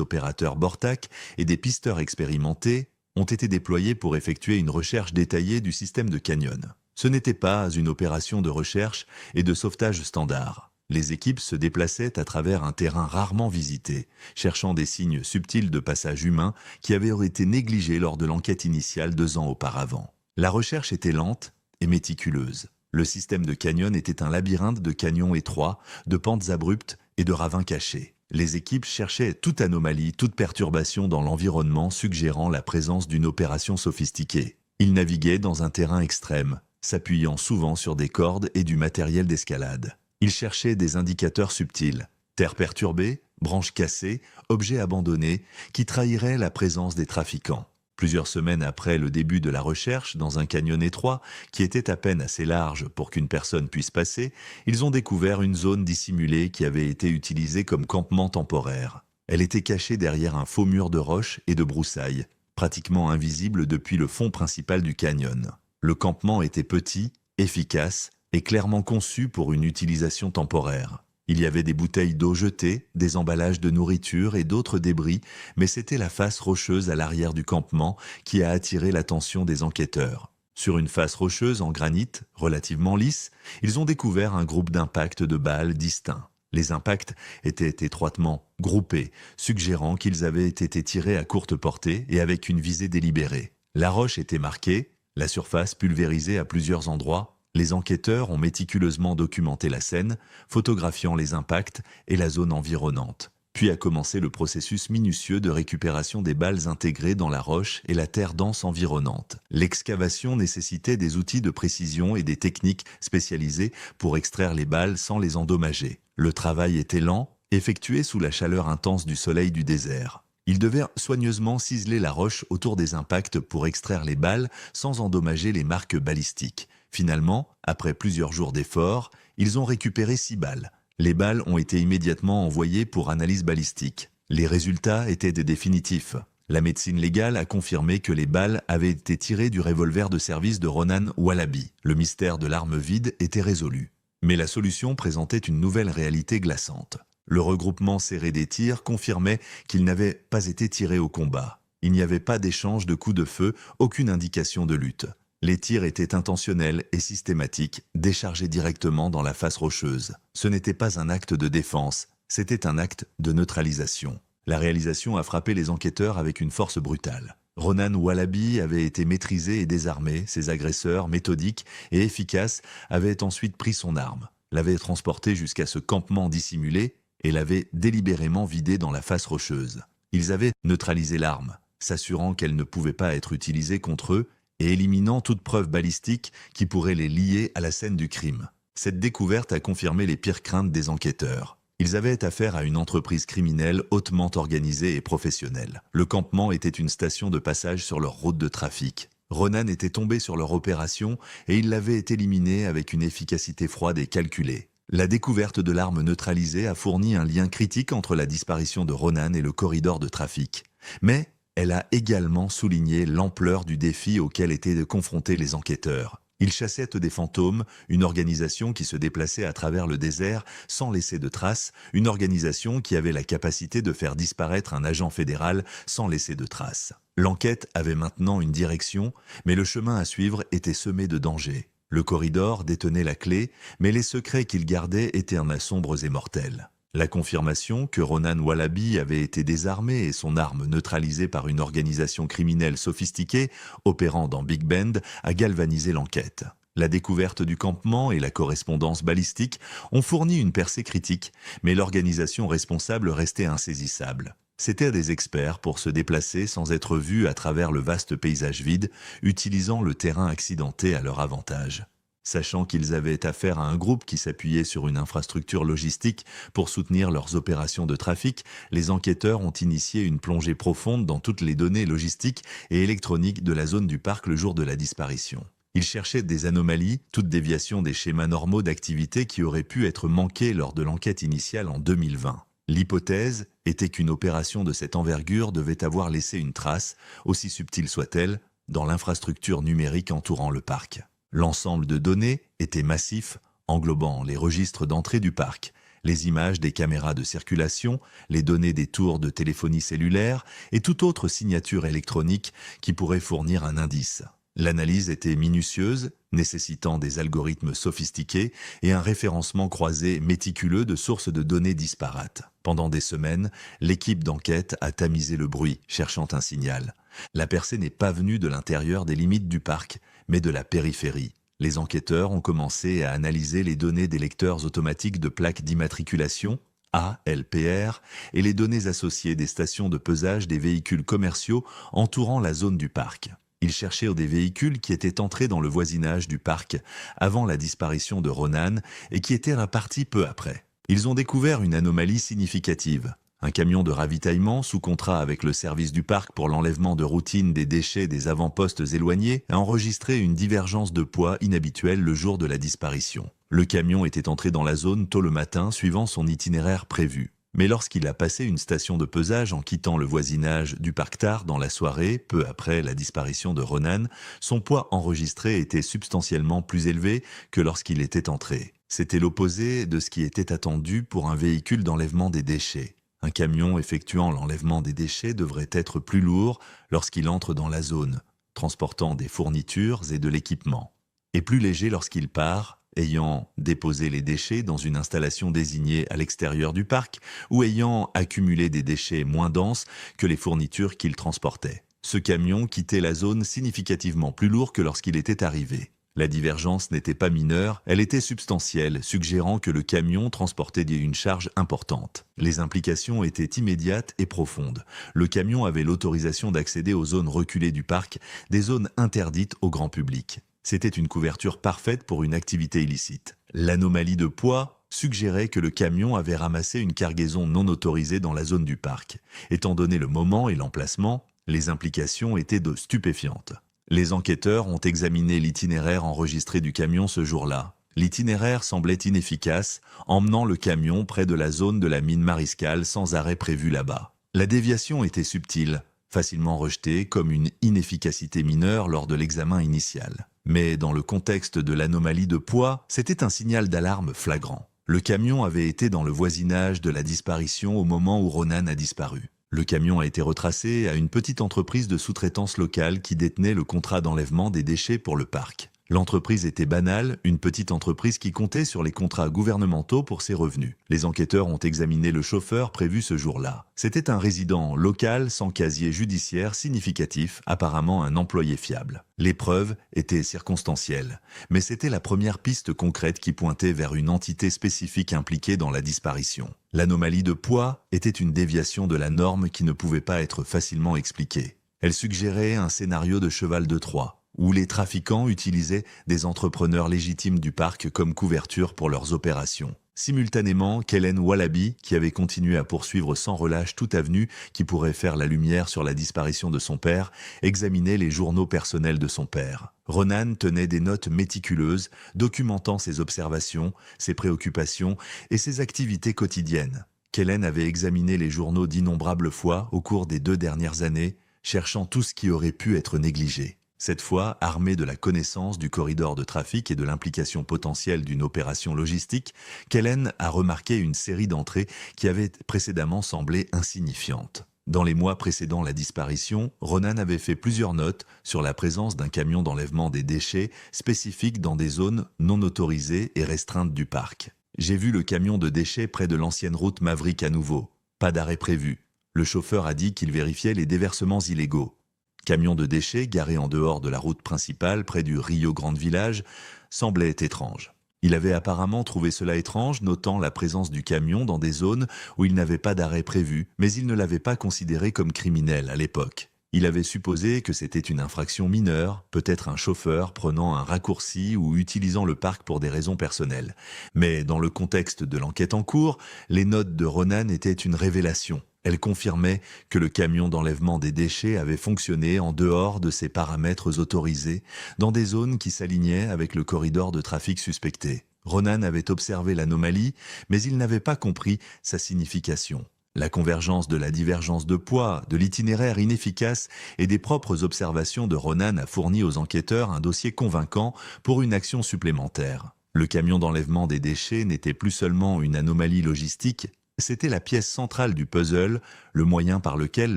opérateurs BORTAC et des pisteurs expérimentés, ont été déployées pour effectuer une recherche détaillée du système de canyon. Ce n'était pas une opération de recherche et de sauvetage standard. Les équipes se déplaçaient à travers un terrain rarement visité, cherchant des signes subtils de passage humain qui avaient été négligés lors de l'enquête initiale 2 ans auparavant. La recherche était lente et méticuleuse. Le système de canyon était un labyrinthe de canyons étroits, de pentes abruptes et de ravins cachés. Les équipes cherchaient toute anomalie, toute perturbation dans l'environnement suggérant la présence d'une opération sophistiquée. Ils naviguaient dans un terrain extrême, s'appuyant souvent sur des cordes et du matériel d'escalade. Ils cherchaient des indicateurs subtils, terre perturbée, branches cassées, objets abandonnés, qui trahiraient la présence des trafiquants. Plusieurs semaines après le début de la recherche, dans un canyon étroit, qui était à peine assez large pour qu'une personne puisse passer, ils ont découvert une zone dissimulée qui avait été utilisée comme campement temporaire. Elle était cachée derrière un faux mur de roches et de broussailles, pratiquement invisible depuis le fond principal du canyon. Le campement était petit, efficace et clairement conçu pour une utilisation temporaire. Il y avait des bouteilles d'eau jetées, des emballages de nourriture et d'autres débris, mais c'était la face rocheuse à l'arrière du campement qui a attiré l'attention des enquêteurs. Sur une face rocheuse en granit, relativement lisse, ils ont découvert un groupe d'impacts de balles distincts. Les impacts étaient étroitement groupés, suggérant qu'ils avaient été tirés à courte portée et avec une visée délibérée. La roche était marquée, la surface pulvérisée à plusieurs endroits. Les enquêteurs ont méticuleusement documenté la scène, photographiant les impacts et la zone environnante. Puis a commencé le processus minutieux de récupération des balles intégrées dans la roche et la terre dense environnante. L'excavation nécessitait des outils de précision et des techniques spécialisées pour extraire les balles sans les endommager. Le travail était lent, effectué sous la chaleur intense du soleil du désert. Ils devaient soigneusement ciseler la roche autour des impacts pour extraire les balles sans endommager les marques balistiques. Finalement, après plusieurs jours d'efforts, ils ont récupéré 6 balles. Les balles ont été immédiatement envoyées pour analyse balistique. Les résultats étaient définitifs. La médecine légale a confirmé que les balles avaient été tirées du revolver de service de Ronan Wallaby. Le mystère de l'arme vide était résolu. Mais la solution présentait une nouvelle réalité glaçante. Le regroupement serré des tirs confirmait qu'ils n'avaient pas été tirés au combat. Il n'y avait pas d'échange de coups de feu, aucune indication de lutte. Les tirs étaient intentionnels et systématiques, déchargés directement dans la face rocheuse. Ce n'était pas un acte de défense, c'était un acte de neutralisation. La réalisation a frappé les enquêteurs avec une force brutale. Ronan Wallaby avait été maîtrisé et désarmé, ses agresseurs, méthodiques et efficaces, avaient ensuite pris son arme, l'avaient transporté jusqu'à ce campement dissimulé et l'avaient délibérément vidé dans la face rocheuse. Ils avaient neutralisé l'arme, s'assurant qu'elle ne pouvait pas être utilisée contre eux et éliminant toute preuve balistique qui pourrait les lier à la scène du crime. Cette découverte a confirmé les pires craintes des enquêteurs. Ils avaient affaire à une entreprise criminelle hautement organisée et professionnelle. Le campement était une station de passage sur leur route de trafic. Ronan était tombé sur leur opération et il l'avait éliminé avec une efficacité froide et calculée. La découverte de l'arme neutralisée a fourni un lien critique entre la disparition de Ronan et le corridor de trafic. Mais elle a également souligné l'ampleur du défi auquel étaient confrontés les enquêteurs. Ils chassaient des fantômes, une organisation qui se déplaçait à travers le désert sans laisser de traces, une organisation qui avait la capacité de faire disparaître un agent fédéral sans laisser de traces. L'enquête avait maintenant une direction, mais le chemin à suivre était semé de dangers. Le corridor détenait la clé, mais les secrets qu'il gardait étaient sombres et mortels. La confirmation que Ronan Wallaby avait été désarmé et son arme neutralisée par une organisation criminelle sophistiquée opérant dans Big Bend a galvanisé l'enquête. La découverte du campement et la correspondance balistique ont fourni une percée critique, mais l'organisation responsable restait insaisissable. C'étaient des experts pour se déplacer sans être vus à travers le vaste paysage vide, utilisant le terrain accidenté à leur avantage. Sachant qu'ils avaient affaire à un groupe qui s'appuyait sur une infrastructure logistique pour soutenir leurs opérations de trafic, les enquêteurs ont initié une plongée profonde dans toutes les données logistiques et électroniques de la zone du parc le jour de la disparition. Ils cherchaient des anomalies, toute déviation des schémas normaux d'activité qui auraient pu être manqués lors de l'enquête initiale en 2020. L'hypothèse était qu'une opération de cette envergure devait avoir laissé une trace, aussi subtile soit-elle, dans l'infrastructure numérique entourant le parc. L'ensemble de données était massif, englobant les registres d'entrée du parc, les images des caméras de circulation, les données des tours de téléphonie cellulaire et toute autre signature électronique qui pourrait fournir un indice. L'analyse était minutieuse, nécessitant des algorithmes sophistiqués et un référencement croisé méticuleux de sources de données disparates. Pendant des semaines, l'équipe d'enquête a tamisé le bruit, cherchant un signal. La percée n'est pas venue de l'intérieur des limites du parc, mais de la périphérie. Les enquêteurs ont commencé à analyser les données des lecteurs automatiques de plaques d'immatriculation, ALPR, et les données associées des stations de pesage des véhicules commerciaux entourant la zone du parc. Ils cherchaient des véhicules qui étaient entrés dans le voisinage du parc avant la disparition de Ronan et qui étaient repartis peu après. Ils ont découvert une anomalie significative. Un camion de ravitaillement sous contrat avec le service du parc pour l'enlèvement de routine des déchets des avant-postes éloignés a enregistré une divergence de poids inhabituelle le jour de la disparition. Le camion était entré dans la zone tôt le matin suivant son itinéraire prévu. Mais lorsqu'il a passé une station de pesage en quittant le voisinage du parc tard dans la soirée, peu après la disparition de Ronan, son poids enregistré était substantiellement plus élevé que lorsqu'il était entré. C'était l'opposé de ce qui était attendu pour un véhicule d'enlèvement des déchets. Un camion effectuant l'enlèvement des déchets devrait être plus lourd lorsqu'il entre dans la zone, transportant des fournitures et de l'équipement, et plus léger lorsqu'il part, ayant déposé les déchets dans une installation désignée à l'extérieur du parc ou ayant accumulé des déchets moins denses que les fournitures qu'il transportait. Ce camion quittait la zone significativement plus lourd que lorsqu'il était arrivé. La divergence n'était pas mineure, elle était substantielle, suggérant que le camion transportait une charge importante. Les implications étaient immédiates et profondes. Le camion avait l'autorisation d'accéder aux zones reculées du parc, des zones interdites au grand public. C'était une couverture parfaite pour une activité illicite. L'anomalie de poids suggérait que le camion avait ramassé une cargaison non autorisée dans la zone du parc. Étant donné le moment et l'emplacement, les implications étaient stupéfiantes. Les enquêteurs ont examiné l'itinéraire enregistré du camion ce jour-là. L'itinéraire semblait inefficace, emmenant le camion près de la zone de la mine Mariscal sans arrêt prévu là-bas. La déviation était subtile, facilement rejetée comme une inefficacité mineure lors de l'examen initial. Mais dans le contexte de l'anomalie de poids, c'était un signal d'alarme flagrant. Le camion avait été dans le voisinage de la disparition au moment où Ronan a disparu. Le camion a été retracé à une petite entreprise de sous-traitance locale qui détenait le contrat d'enlèvement des déchets pour le parc. L'entreprise était banale, une petite entreprise qui comptait sur les contrats gouvernementaux pour ses revenus. Les enquêteurs ont examiné le chauffeur prévu ce jour-là. C'était un résident local sans casier judiciaire significatif, apparemment un employé fiable. Les preuves étaient circonstancielles, mais c'était la première piste concrète qui pointait vers une entité spécifique impliquée dans la disparition. L'anomalie de poids était une déviation de la norme qui ne pouvait pas être facilement expliquée. Elle suggérait un scénario de cheval de Troie, où les trafiquants utilisaient des entrepreneurs légitimes du parc comme couverture pour leurs opérations. Simultanément, Kellen Wallaby, qui avait continué à poursuivre sans relâche toute avenue qui pourrait faire la lumière sur la disparition de son père, examinait les journaux personnels de son père. Ronan tenait des notes méticuleuses, documentant ses observations, ses préoccupations et ses activités quotidiennes. Kellen avait examiné les journaux d'innombrables fois au cours des 2 dernières années, cherchant tout ce qui aurait pu être négligé. Cette fois, armé de la connaissance du corridor de trafic et de l'implication potentielle d'une opération logistique, Kellen a remarqué une série d'entrées qui avaient précédemment semblé insignifiantes. Dans les mois précédant la disparition, Ronan avait fait plusieurs notes sur la présence d'un camion d'enlèvement des déchets spécifique dans des zones non autorisées et restreintes du parc. J'ai vu le camion de déchets près de l'ancienne route Maverick à nouveau. Pas d'arrêt prévu. Le chauffeur a dit qu'il vérifiait les déversements illégaux. Camion de déchets garé en dehors de la route principale près du Rio Grande Village semblait étrange. Il avait apparemment trouvé cela étrange, notant la présence du camion dans des zones où il n'avait pas d'arrêt prévu, mais il ne l'avait pas considéré comme criminel à l'époque. Il avait supposé que c'était une infraction mineure, peut-être un chauffeur prenant un raccourci ou utilisant le parc pour des raisons personnelles. Mais dans le contexte de l'enquête en cours, les notes de Ronan étaient une révélation. Elles confirmaient que le camion d'enlèvement des déchets avait fonctionné en dehors de ses paramètres autorisés, dans des zones qui s'alignaient avec le corridor de trafic suspecté. Ronan avait observé l'anomalie, mais il n'avait pas compris sa signification. La convergence de la divergence de poids, de l'itinéraire inefficace et des propres observations de Ronan a fourni aux enquêteurs un dossier convaincant pour une action supplémentaire. Le camion d'enlèvement des déchets n'était plus seulement une anomalie logistique, c'était la pièce centrale du puzzle, le moyen par lequel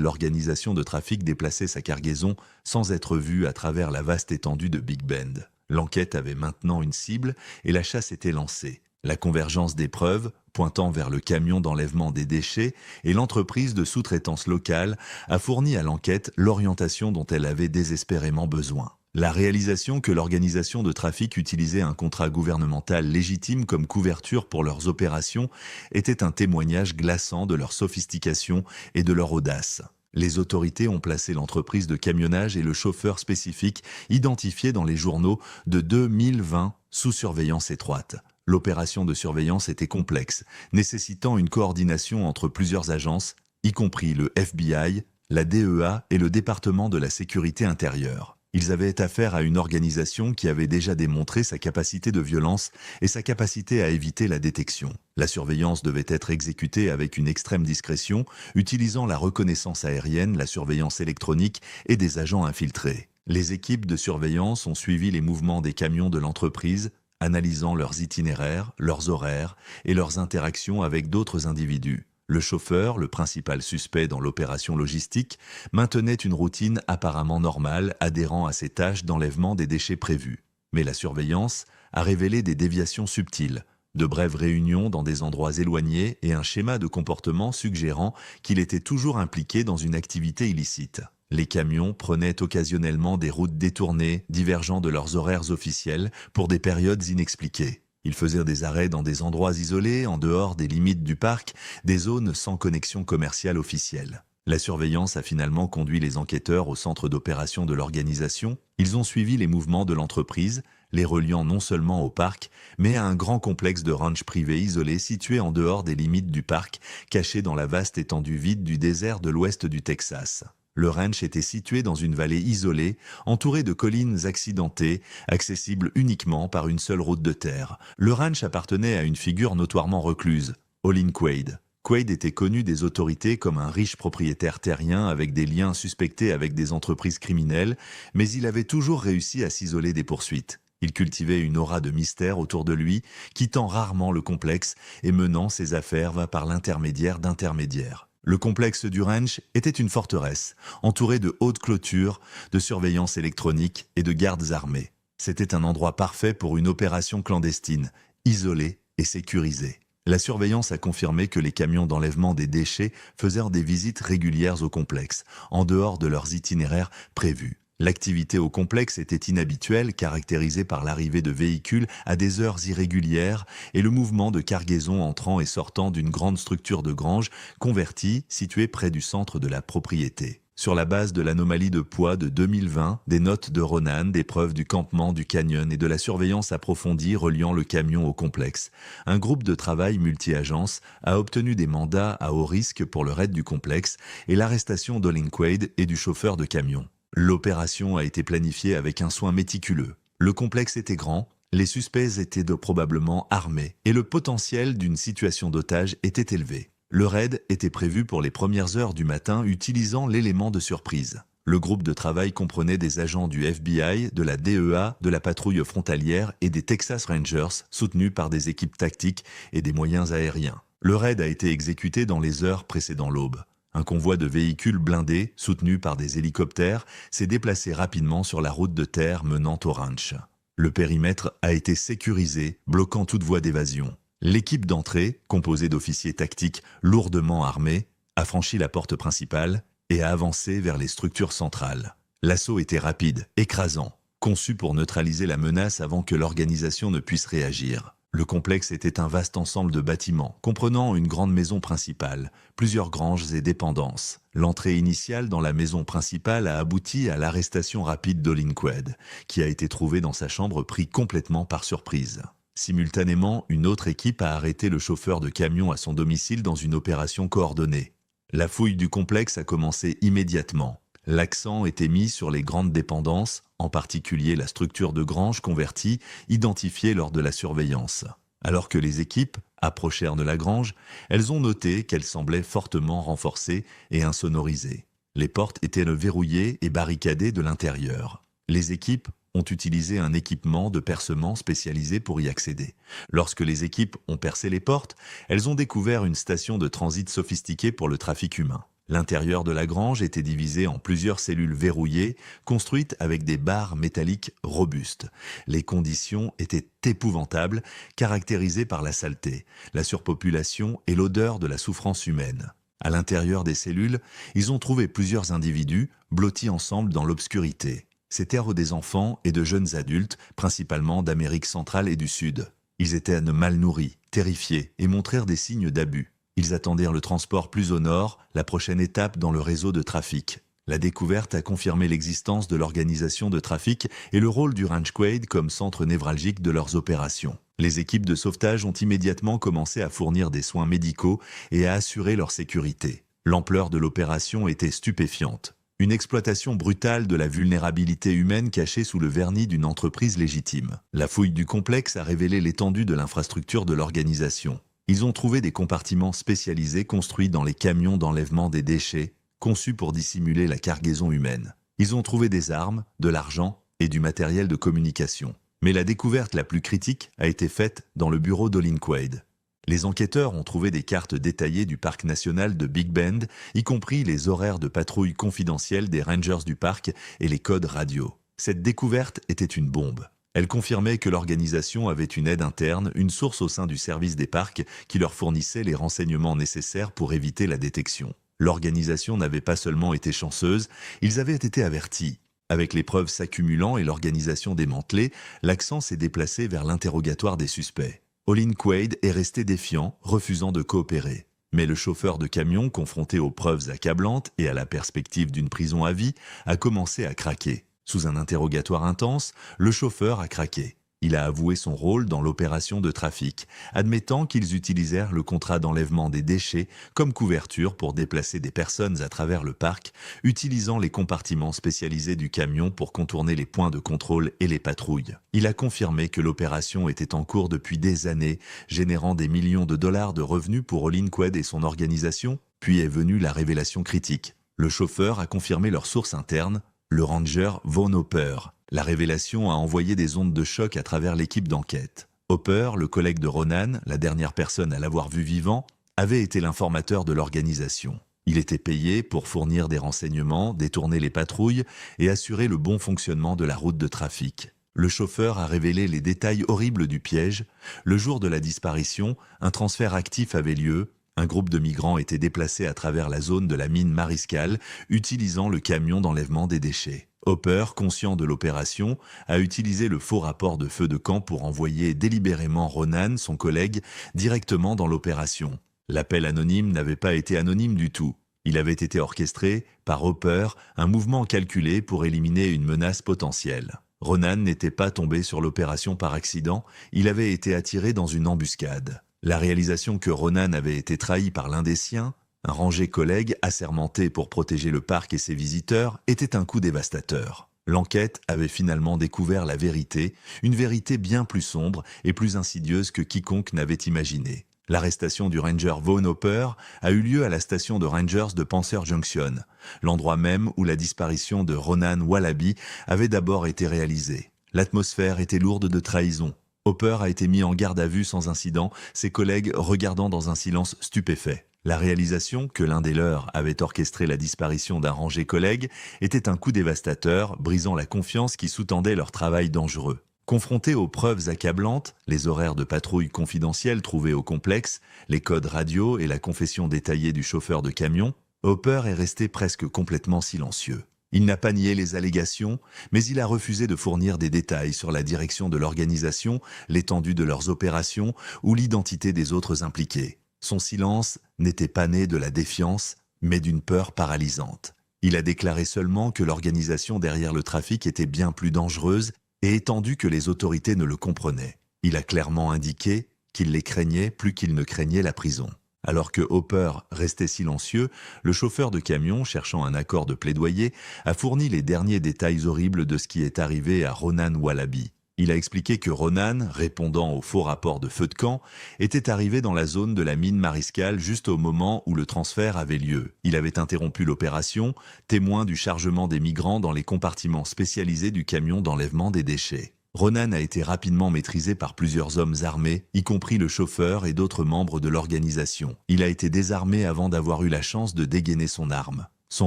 l'organisation de trafic déplaçait sa cargaison sans être vue à travers la vaste étendue de Big Bend. L'enquête avait maintenant une cible et la chasse était lancée. La convergence des preuves, pointant vers le camion d'enlèvement des déchets et l'entreprise de sous-traitance locale, a fourni à l'enquête l'orientation dont elle avait désespérément besoin. La réalisation que l'organisation de trafic utilisait un contrat gouvernemental légitime comme couverture pour leurs opérations était un témoignage glaçant de leur sophistication et de leur audace. Les autorités ont placé l'entreprise de camionnage et le chauffeur spécifique identifiés dans les journaux de 2020 sous surveillance étroite. L'opération de surveillance était complexe, nécessitant une coordination entre plusieurs agences, y compris le FBI, la DEA et le département de la sécurité intérieure. Ils avaient affaire à une organisation qui avait déjà démontré sa capacité de violence et sa capacité à éviter la détection. La surveillance devait être exécutée avec une extrême discrétion, utilisant la reconnaissance aérienne, la surveillance électronique et des agents infiltrés. Les équipes de surveillance ont suivi les mouvements des camions de l'entreprise, analysant leurs itinéraires, leurs horaires et leurs interactions avec d'autres individus. Le chauffeur, le principal suspect dans l'opération logistique, maintenait une routine apparemment normale, adhérant à ses tâches d'enlèvement des déchets prévues. Mais la surveillance a révélé des déviations subtiles, de brèves réunions dans des endroits éloignés et un schéma de comportement suggérant qu'il était toujours impliqué dans une activité illicite. Les camions prenaient occasionnellement des routes détournées, divergeant de leurs horaires officiels, pour des périodes inexpliquées. Ils faisaient des arrêts dans des endroits isolés, en dehors des limites du parc, des zones sans connexion commerciale officielle. La surveillance a finalement conduit les enquêteurs au centre d'opération de l'organisation. Ils ont suivi les mouvements de l'entreprise, les reliant non seulement au parc, mais à un grand complexe de ranch privé isolé situé en dehors des limites du parc, caché dans la vaste étendue vide du désert de l'ouest du Texas. Le ranch était situé dans une vallée isolée, entourée de collines accidentées, accessible uniquement par une seule route de terre. Le ranch appartenait à une figure notoirement recluse, Olin Quaid. Quaid était connu des autorités comme un riche propriétaire terrien avec des liens suspectés avec des entreprises criminelles, mais il avait toujours réussi à s'isoler des poursuites. Il cultivait une aura de mystère autour de lui, quittant rarement le complexe et menant ses affaires par l'intermédiaire d'intermédiaires. Le complexe du ranch était une forteresse, entourée de hautes clôtures, de surveillance électronique et de gardes armés. C'était un endroit parfait pour une opération clandestine, isolée et sécurisée. La surveillance a confirmé que les camions d'enlèvement des déchets faisaient des visites régulières au complexe, en dehors de leurs itinéraires prévus. L'activité au complexe était inhabituelle, caractérisée par l'arrivée de véhicules à des heures irrégulières et le mouvement de cargaisons entrant et sortant d'une grande structure de grange convertie située près du centre de la propriété. Sur la base de l'anomalie de poids de 2020, des notes de Ronan, des preuves du campement du canyon et de la surveillance approfondie reliant le camion au complexe, un groupe de travail multi-agences a obtenu des mandats à haut risque pour le raid du complexe et l'arrestation d'Olin Quaid et du chauffeur de camion. L'opération a été planifiée avec un soin méticuleux. Le complexe était grand, les suspects étaient probablement armés et le potentiel d'une situation d'otage était élevé. Le raid était prévu pour les premières heures du matin utilisant l'élément de surprise. Le groupe de travail comprenait des agents du FBI, de la DEA, de la patrouille frontalière et des Texas Rangers soutenus par des équipes tactiques et des moyens aériens. Le raid a été exécuté dans les heures précédant l'aube. Un convoi de véhicules blindés, soutenu par des hélicoptères, s'est déplacé rapidement sur la route de terre menant au ranch. Le périmètre a été sécurisé, bloquant toute voie d'évasion. L'équipe d'entrée, composée d'officiers tactiques lourdement armés, a franchi la porte principale et a avancé vers les structures centrales. L'assaut était rapide, écrasant. conçu pour neutraliser la menace avant que l'organisation ne puisse réagir. Le complexe était un vaste ensemble de bâtiments, comprenant une grande maison principale, plusieurs granges et dépendances. L'entrée initiale dans la maison principale a abouti à l'arrestation rapide d'Olin Quaid, qui a été trouvé dans sa chambre pris complètement par surprise. Simultanément, une autre équipe a arrêté le chauffeur de camion à son domicile dans une opération coordonnée. La fouille du complexe a commencé immédiatement. L'accent était mis sur les grandes dépendances, en particulier la structure de grange convertie, identifiée lors de la surveillance. Alors que les équipes approchèrent de la grange, elles ont noté qu'elle semblait fortement renforcée et insonorisée. Les portes étaient verrouillées et barricadées de l'intérieur. Les équipes ont utilisé un équipement de percement spécialisé pour y accéder. Lorsque les équipes ont percé les portes, elles ont découvert une station de transit sophistiquée pour le trafic humain. L'intérieur de la grange était divisé en plusieurs cellules verrouillées, construites avec des barres métalliques robustes. Les conditions étaient épouvantables, caractérisées par la saleté, la surpopulation et l'odeur de la souffrance humaine. À l'intérieur des cellules, ils ont trouvé plusieurs individus, blottis ensemble dans l'obscurité. C'étaient des enfants et de jeunes adultes, principalement d'Amérique centrale et du Sud. Ils étaient mal nourris, terrifiés et montrèrent des signes d'abus. Ils attendirent le transport plus au nord, la prochaine étape dans le réseau de trafic. La découverte a confirmé l'existence de l'organisation de trafic et le rôle du Ranch Quaid comme centre névralgique de leurs opérations. Les équipes de sauvetage ont immédiatement commencé à fournir des soins médicaux et à assurer leur sécurité. L'ampleur de l'opération était stupéfiante. Une exploitation brutale de la vulnérabilité humaine cachée sous le vernis d'une entreprise légitime. La fouille du complexe a révélé l'étendue de l'infrastructure de l'organisation. Ils ont trouvé des compartiments spécialisés construits dans les camions d'enlèvement des déchets, conçus pour dissimuler la cargaison humaine. Ils ont trouvé des armes, de l'argent et du matériel de communication. Mais la découverte la plus critique a été faite dans le bureau d'Olin Quaid. Les enquêteurs ont trouvé des cartes détaillées du parc national de Big Bend, y compris les horaires de patrouille confidentiels des rangers du parc et les codes radio. Cette découverte était une bombe. Elle confirmait que l'organisation avait une aide interne, une source au sein du service des parcs qui leur fournissait les renseignements nécessaires pour éviter la détection. L'organisation n'avait pas seulement été chanceuse, ils avaient été avertis. Avec les preuves s'accumulant et l'organisation démantelée, l'accent s'est déplacé vers l'interrogatoire des suspects. Olin Quaid est resté défiant, refusant de coopérer. Mais le chauffeur de camion, confronté aux preuves accablantes et à la perspective d'une prison à vie, a commencé à craquer. Sous un interrogatoire intense, le chauffeur a craqué. Il a avoué son rôle dans l'opération de trafic, admettant qu'ils utilisèrent le contrat d'enlèvement des déchets comme couverture pour déplacer des personnes à travers le parc, utilisant les compartiments spécialisés du camion pour contourner les points de contrôle et les patrouilles. Il a confirmé que l'opération était en cours depuis des années, générant des millions de dollars de revenus pour Olin Quaid et son organisation, puis est venue la révélation critique. Le chauffeur a confirmé leur source interne, le ranger Von Hopper. La révélation a envoyé des ondes de choc à travers l'équipe d'enquête. Hopper, le collègue de Ronan, la dernière personne à l'avoir vu vivant, avait été l'informateur de l'organisation. Il était payé pour fournir des renseignements, détourner les patrouilles et assurer le bon fonctionnement de la route de trafic. Le chauffeur a révélé les détails horribles du piège. Le jour de la disparition, un transfert actif avait lieu. Un groupe de migrants était déplacé à travers la zone de la mine Mariscal, utilisant le camion d'enlèvement des déchets. Hopper, conscient de l'opération, a utilisé le faux rapport de feu de camp pour envoyer délibérément Ronan, son collègue, directement dans l'opération. L'appel anonyme n'avait pas été anonyme du tout. Il avait été orchestré, par Hopper, un mouvement calculé pour éliminer une menace potentielle. Ronan n'était pas tombé sur l'opération par accident, il avait été attiré dans une embuscade. La réalisation que Ronan avait été trahi par l'un des siens, un rangé collègue assermenté pour protéger le parc et ses visiteurs, était un coup dévastateur. L'enquête avait finalement découvert la vérité, une vérité bien plus sombre et plus insidieuse que quiconque n'avait imaginé. L'arrestation du ranger Von Hopper a eu lieu à la station de rangers de Panther Junction, l'endroit même où la disparition de Ronan Wallaby avait d'abord été réalisée. L'atmosphère était lourde de trahison. Hopper a été mis en garde à vue sans incident, ses collègues regardant dans un silence stupéfait. La réalisation que l'un des leurs avait orchestré la disparition d'un rangé collègue était un coup dévastateur, brisant la confiance qui sous-tendait leur travail dangereux. Confrontés aux preuves accablantes, les horaires de patrouille confidentiels trouvés au complexe, les codes radio et la confession détaillée du chauffeur de camion, Hopper est resté presque complètement silencieux. Il n'a pas nié les allégations, mais il a refusé de fournir des détails sur la direction de l'organisation, l'étendue de leurs opérations ou l'identité des autres impliqués. Son silence n'était pas né de la défiance, mais d'une peur paralysante. Il a déclaré seulement que l'organisation derrière le trafic était bien plus dangereuse et étendue que les autorités ne le comprenaient. Il a clairement indiqué qu'il les craignait plus qu'il ne craignait la prison. Alors que Hopper restait silencieux, le chauffeur de camion, cherchant un accord de plaidoyer, a fourni les derniers détails horribles de ce qui est arrivé à Ronan Wallaby. Il a expliqué que Ronan, répondant au faux rapport de feu de camp, était arrivé dans la zone de la mine Mariscal juste au moment où le transfert avait lieu. Il avait interrompu l'opération, témoin du chargement des migrants dans les compartiments spécialisés du camion d'enlèvement des déchets. Ronan a été rapidement maîtrisé par plusieurs hommes armés, y compris le chauffeur et d'autres membres de l'organisation. Il a été désarmé avant d'avoir eu la chance de dégainer son arme. Son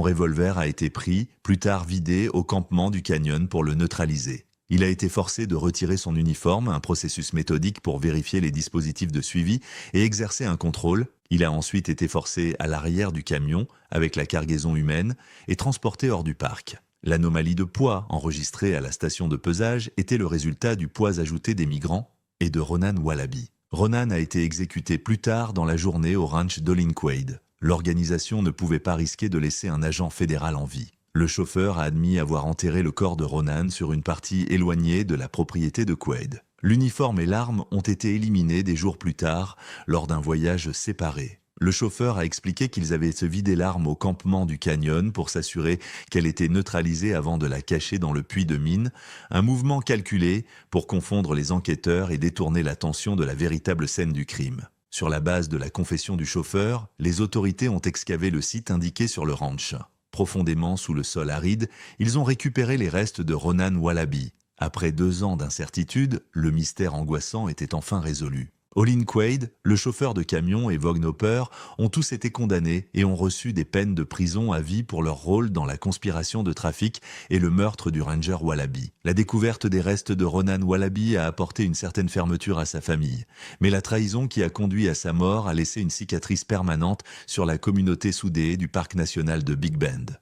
revolver a été pris, plus tard vidé au campement du canyon pour le neutraliser. Il a été forcé de retirer son uniforme, un processus méthodique pour vérifier les dispositifs de suivi et exercer un contrôle. Il a ensuite été forcé à l'arrière du camion avec la cargaison humaine et transporté hors du parc. L'anomalie de poids enregistrée à la station de pesage était le résultat du poids ajouté des migrants et de Ronan Wallaby. Ronan a été exécuté plus tard dans la journée au ranch d'Olinquade. L'organisation ne pouvait pas risquer de laisser un agent fédéral en vie. Le chauffeur a admis avoir enterré le corps de Ronan sur une partie éloignée de la propriété de Quaid. L'uniforme et l'arme ont été éliminés des jours plus tard lors d'un voyage séparé. Le chauffeur a expliqué qu'ils avaient vidé l'arme au campement du canyon pour s'assurer qu'elle était neutralisée avant de la cacher dans le puits de mine, un mouvement calculé pour confondre les enquêteurs et détourner l'attention de la véritable scène du crime. Sur la base de la confession du chauffeur, les autorités ont excavé le site indiqué sur le ranch. Profondément sous le sol aride, ils ont récupéré les restes de Ronan Wallaby. Après 2 ans d'incertitude, le mystère angoissant était enfin résolu. Olin Quaid, le chauffeur de camion et Vaughn Hopper ont tous été condamnés et ont reçu des peines de prison à vie pour leur rôle dans la conspiration de trafic et le meurtre du ranger Wallaby. La découverte des restes de Ronan Wallaby a apporté une certaine fermeture à sa famille, mais la trahison qui a conduit à sa mort a laissé une cicatrice permanente sur la communauté soudée du parc national de Big Bend.